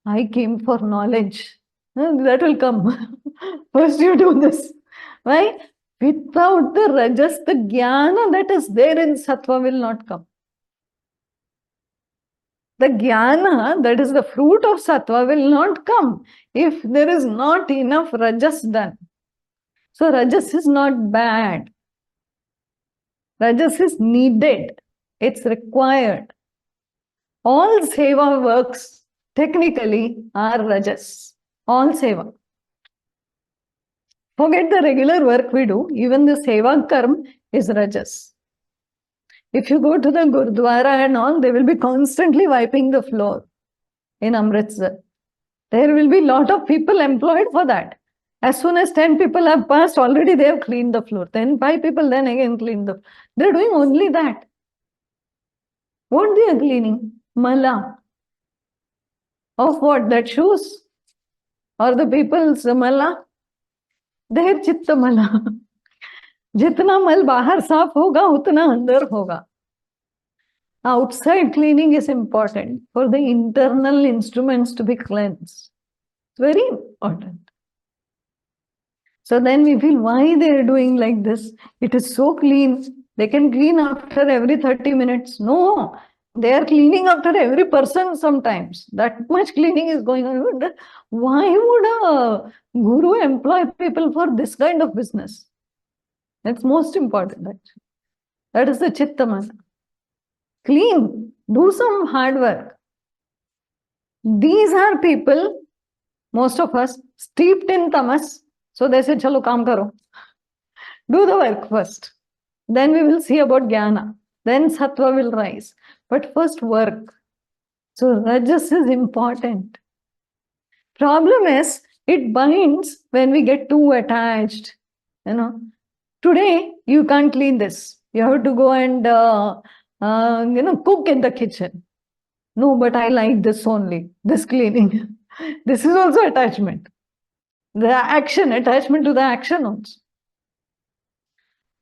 I came for knowledge. That will come. First you do this. Why? Without the rajas, the jnana that is there in sattva will not come. The jnana, that is the fruit of sattva, will not come if there is not enough rajas done. So rajas is not bad. Rajas is needed. It's required. All seva works technically are rajas. All seva. Forget the regular work we do. Even the seva karma is rajas. If you go to the Gurdwara and all, they will be constantly wiping the floor in Amritsar. There will be a lot of people employed for that. As soon as 10 people have passed, already they have cleaned the floor. Then 5 people then again clean the floor. They're doing only that. What they are cleaning? Mala. Of what? That shoes? Or the people's mala? Their chitta mala. जितना मल बाहर साफ होगा उतना अंदर होगा. Outside cleaning is important for the internal instruments to be cleansed. It's very important. So then we feel why they are doing like this. It is so clean. They can clean after every 30 minutes. No, they are cleaning after every person sometimes. That much cleaning is going on. Why would a guru employ people for this kind of business? That's most important actually. That is the chitta mana. Clean. Do some hard work. These are people, most of us, steeped in tamas. So they say, chalo kaam karo. Do the work first. Then we will see about jnana. Then sattva will rise. But first work. So rajas is important. Problem is, it binds when we get too attached. Today, you can't clean this. You have to go and, cook in the kitchen. No, but I like this only, this cleaning. This is also attachment. The action, attachment to the action also.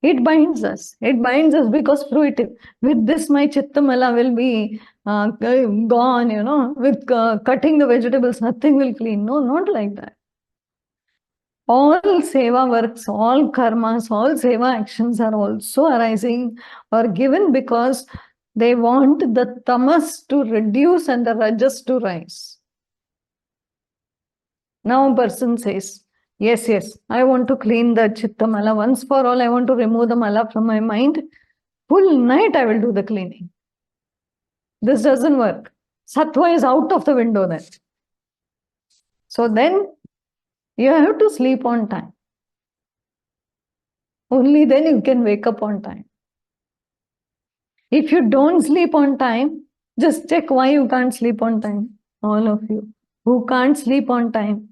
It binds us. It binds us because fruitive. With this, my chittamala will be gone, you know. With cutting the vegetables, nothing will clean. No, not like that. All seva works, all karmas, all seva actions are also arising or given because they want the tamas to reduce and the rajas to rise. Now a person says, yes, I want to clean the chitta mala once for all. I want to remove the mala from my mind. Full night I will do the cleaning. This doesn't work. Sattva is out of the window then. So then you have to sleep on time. Only then you can wake up on time. If you don't sleep on time, just check why you can't sleep on time. All of you who can't sleep on time.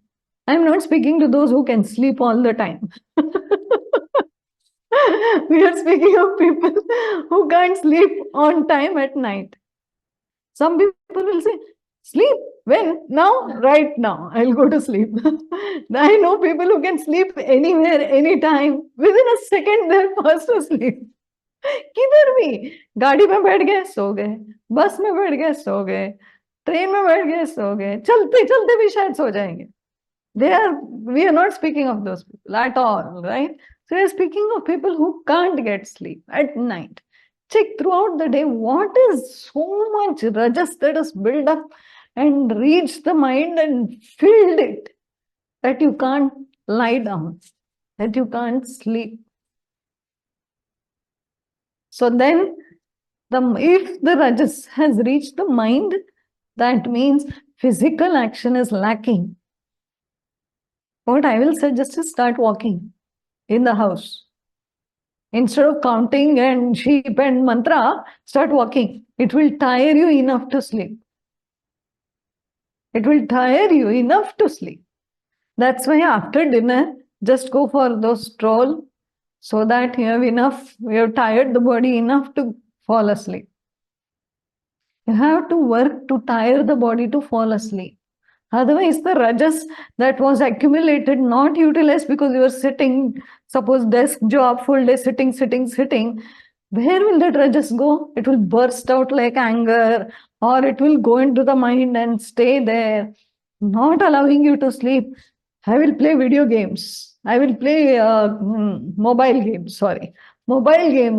I'm not speaking to those who can sleep all the time. We are speaking of people who can't sleep on time at night. Some people will say, sleep when? Now? Right now. I'll go to sleep. I know people who can sleep anywhere, anytime. Within a second, they're fast asleep. किधर भी गाड़ी में बैठ गए सो गए, बस में बैठ गए सो गए, ट्रेन में बैठ गए सो गए, चलते चलते भी शायद सो जाएंगे. We are not speaking of those people at all, right? So we are speaking of people who can't get sleep at night. Check throughout the day what is so much rajas that is built up and reached the mind and filled it that you can't lie down, that you can't sleep. So then, if the rajas has reached the mind, that means physical action is lacking. What I will suggest is start walking in the house. Instead of counting and sheep and mantra, start walking. It will tire you enough to sleep. It will tire you enough to sleep. That's why after dinner, just go for those stroll so that you have tired the body enough to fall asleep. You have to work to tire the body to fall asleep. Otherwise, the rajas that was accumulated, not utilized because you are sitting, suppose desk job, full day sitting, where will that rajas go? It will burst out like anger, or it will go into the mind and stay there, not allowing you to sleep. I will play video games. I will play mobile games,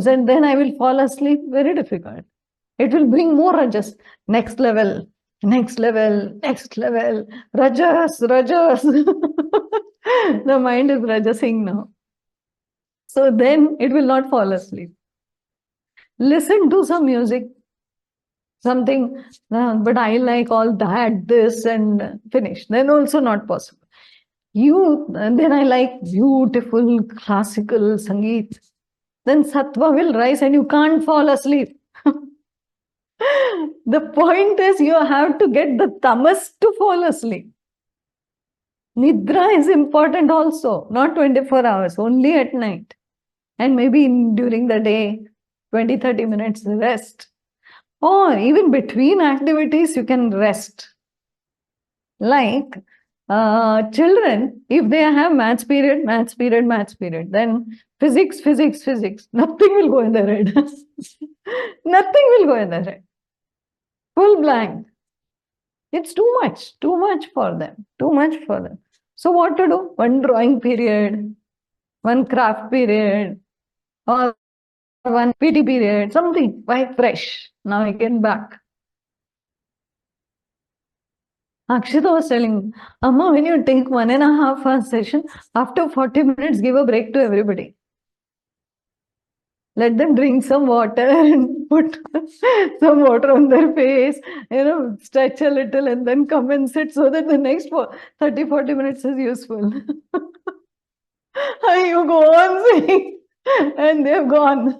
and then I will fall asleep. Very difficult. It will bring more rajas. Next level, rajas. The mind is rajasing now. So then it will not fall asleep. Listen to some music, something, but I like all that, this, and finish. Then also not possible. Then I like beautiful classical sangeet. Then sattva will rise and you can't fall asleep. The point is you have to get the tamas to fall asleep. Nidra is important also, not 24 hours, only at night. And maybe during the day, 20-30 minutes rest. Or even between activities, you can rest. Like children, if they have maths period, then physics, nothing will go in their head. Nothing will go in their head. Full blank. It's too much for them, So what to do? One drawing period, one craft period, or one PT period, something. Why fresh? Now again back. Akshita was telling, Amma, when you take 1.5 hour session, after 40 minutes, give a break to everybody. Let them drink some water and put some water on their face, stretch a little and then come and sit so that the next 30-40 minutes is useful. You go on saying, and they've gone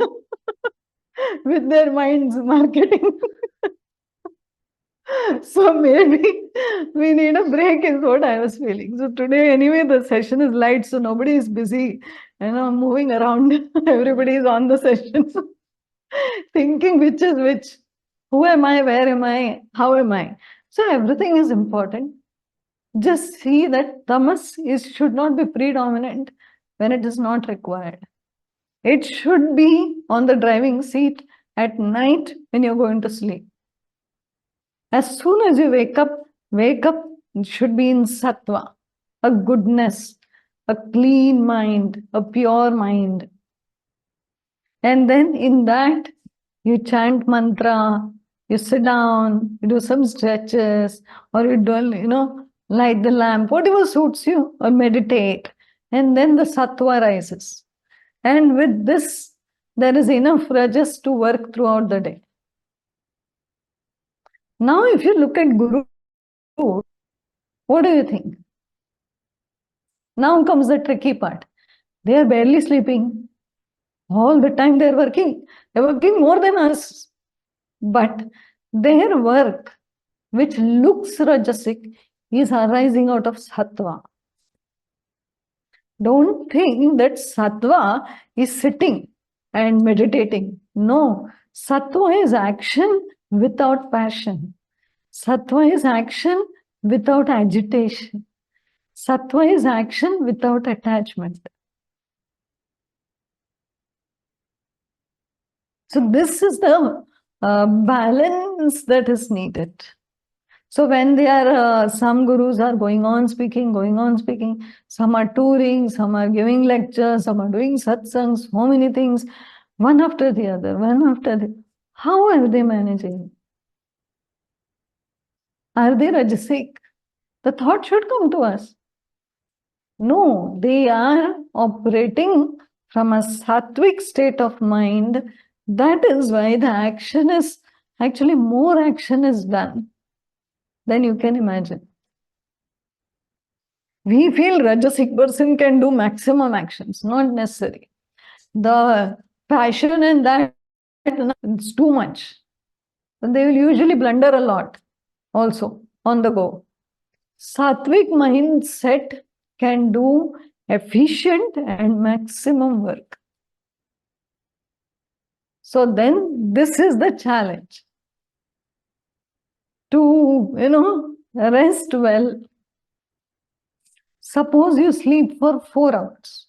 with their minds marketing. So maybe we need a break is what I was feeling. So today anyway, the session is light, so nobody is busy, moving around. Everybody is on the session, thinking which is which. Who am I? Where am I? How am I? So everything is important. just see that tamas should not be predominant when it is not required. It should be on the driving seat at night when you're going to sleep. As soon as you wake up, it should be in sattva, a goodness, a clean mind, a pure mind. And then in that, you chant mantra, you sit down, you do some stretches, or you do, light the lamp, whatever suits you, or meditate. And then the sattva rises. And with this, there is enough rajas to work throughout the day. Now, if you look at Guru, what do you think? Now comes the tricky part. They are barely sleeping. All the time they are working. They are working more than us. But their work, which looks rajasic, is arising out of sattva. Don't think that sattva is sitting and meditating. No, sattva is action without passion. Sattva is action without agitation. Sattva is action without attachment. So this is the balance that is needed. So when they are, some gurus are going on speaking, some are touring, some are giving lectures, some are doing satsangs, so many things, one after the other, How are they managing? Are they rajasic? The thought should come to us. No, they are operating from a sattvic state of mind. That is why the action is, actually more action is done than you can imagine. We feel rajasic person can do maximum actions, not necessary. The passion in that, it's too much. And they will usually blunder a lot also on the go. Sattvic mindset can do efficient and maximum work. So then this is the challenge. To, rest well. Suppose you sleep for 4 hours.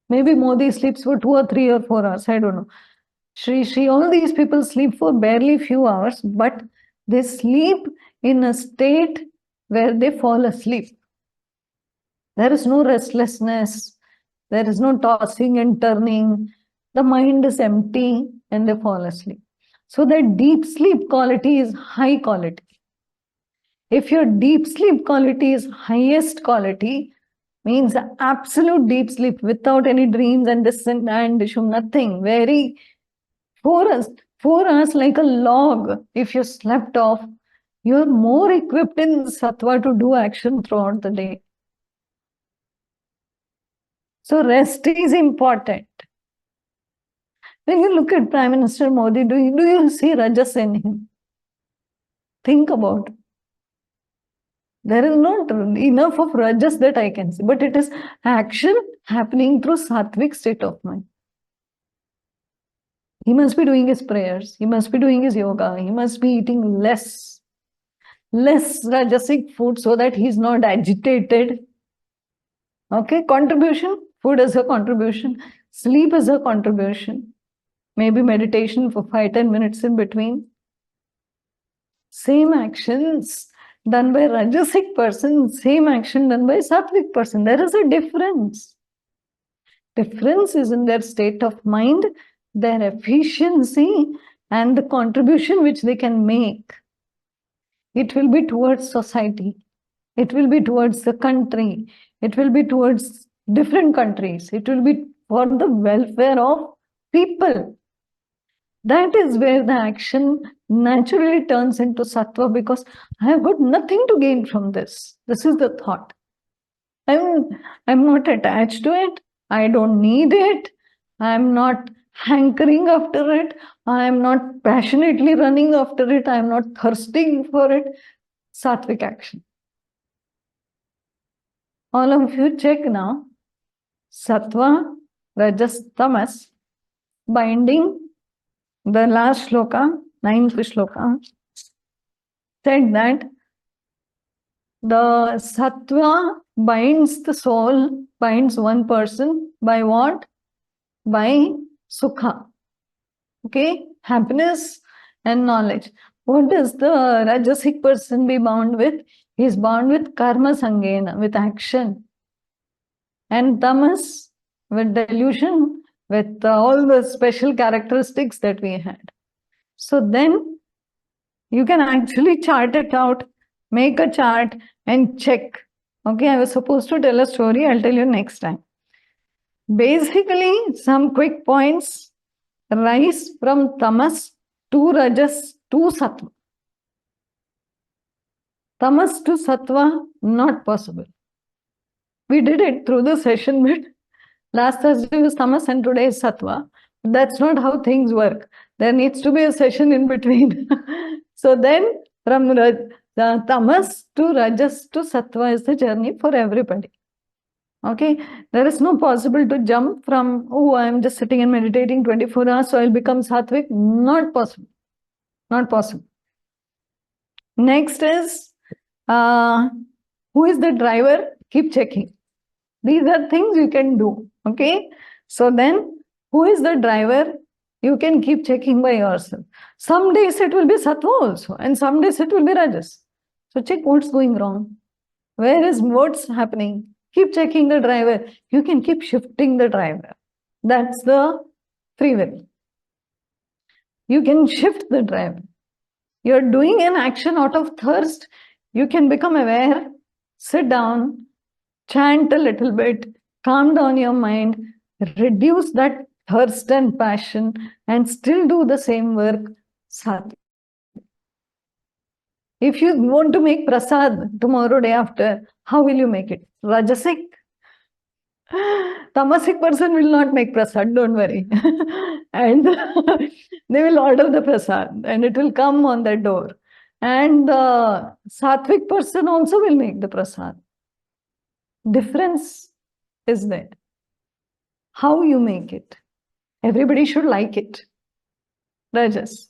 Maybe Modi sleeps for 2 or 3 or 4 hours. I don't know. Shri, all these people sleep for barely few hours, but they sleep in a state where they fall asleep. There is no restlessness. There is no tossing and turning. The mind is empty and they fall asleep. So that deep sleep quality is high quality. If your deep sleep quality is highest quality, means absolute deep sleep without any dreams and this and nothing, very 4 hours like a log. If you slept off, you're more equipped in sattva to do action throughout the day. So rest is important. When you look at Prime Minister Modi, do you see rajas in him? Think about it. There is not enough of rajas that I can see, but it is action happening through sattvic state of mind. He must be doing his prayers. He must be doing his yoga. He must be eating less rajasic food so that he's not agitated. Okay, contribution. Food is a contribution. Sleep is a contribution. Maybe meditation for 5-10 minutes in between. Same actions done by rajasic person, same action done by sattvic person. There is a difference. Difference is in their state of mind, their efficiency, and the contribution which they can make. It will be towards society. It will be towards the country. It will be towards different countries. It will be for the welfare of people. That is where the action naturally turns into sattva, because I have got nothing to gain from this. This is the thought. I'm not attached to it. I don't need it. I'm not hankering after it. I'm not passionately running after it. I'm not thirsting for it. Sattvic action. All of you check now. Sattva, Rajas, Tamas, binding. The last shloka, 9th shloka, said that The sattva binds the soul, binds one person by what? By sukha. Okay, happiness and knowledge. What does the rajasic person be bound with? He is bound with karma sangena, with action. And tamas with delusion, with all the special characteristics that we had. So then you can actually chart it out, make a chart and check. Okay, I was supposed to tell a story. I'll tell you next time. Basically, some quick points. Rise from tamas to rajas to sattva. Tamas to sattva, not possible. We did it through the session, but last Thursday was tamas and today is sattva. That's not how things work. There needs to be a session in between. So then, from the tamas to rajas to sattva is the journey for everybody. Okay, there is no possible to jump from, oh, I'm just sitting and meditating 24 hours, so I'll become sattvic. Not possible. Not possible. Next is, who is the driver? Keep checking. These are things you can do. Okay, so then, who is the driver? You can keep checking by yourself. Some days it will be sattva also, and some days it will be rajas. So check what's going wrong. Where is what's happening? Keep checking the driver. You can keep shifting the driver. That's the free will. You can shift the driver. You're doing an action out of thirst. You can become aware, sit down, chant a little bit, calm down your mind, reduce that thirst and passion, and still do the same work. Sattva. If you want to make prasad tomorrow, day after, how will you make it? Rajasic? Tamasic person will not make prasad, don't worry. And they will order the prasad and it will come on their door. And the sattvic person also will make the prasad. Difference is there. How you make it. Everybody should like it. Rajas.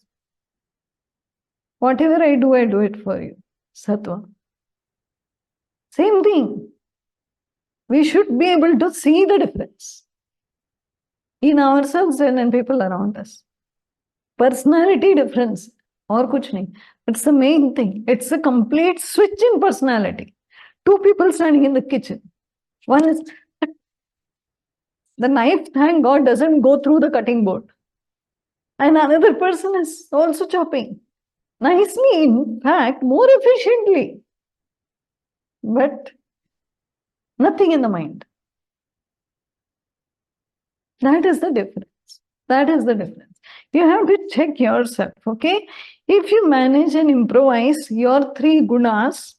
Whatever I do it for you. Sattva. Same thing. We should be able to see the difference in ourselves and in people around us. Personality difference, or kuch nahi. It's the main thing. It's a complete switch in personality. Two people standing in the kitchen. One is, the knife, thank God, doesn't go through the cutting board. And another person is also chopping. Nicely, in fact, more efficiently. But nothing in the mind. That is the difference. That is the difference. You have to check yourself, okay? If you manage and improvise your three gunas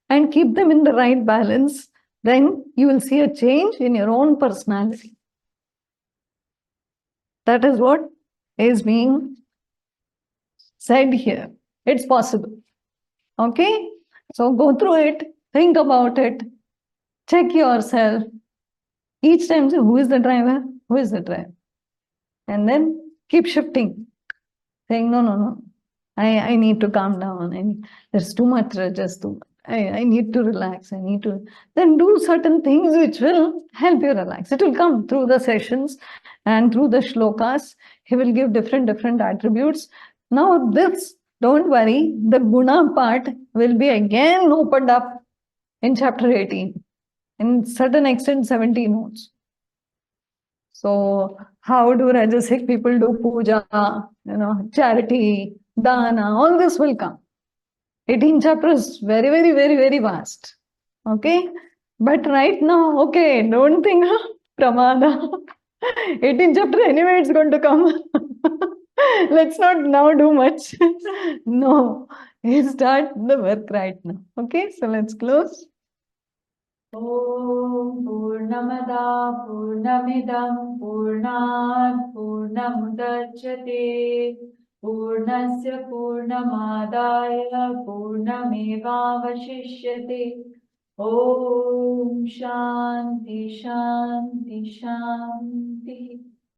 and keep them in the right balance, then you will see a change in your own personality. That is what is being said here. It's possible. Okay? So go through it, think about it, check yourself. Each time say, who is the driver? Who is the driver? And then keep shifting. Saying, no. I need to calm down. There's too much rajas. I need to relax. I need to. Then do certain things which will help you relax. It will come through the sessions and through the shlokas. He will give different attributes. Now this, don't worry, the guna part will be again opened up in chapter 18. In certain extent, 70 notes. So how do rajasic people do puja, charity, dana, all this will come. 18 chapters, very vast. Okay? But right now, okay, don't think pramada. 18 chapter anyway, it's going to come. Let's not now do much. No, you start the work right now. Okay, so let's close. Om Purnamada Purnamidam Purnat Purnamudachyate Purnasya Purnamadaya Purnamevavashishyate. Om Shanti Shanti Shanti.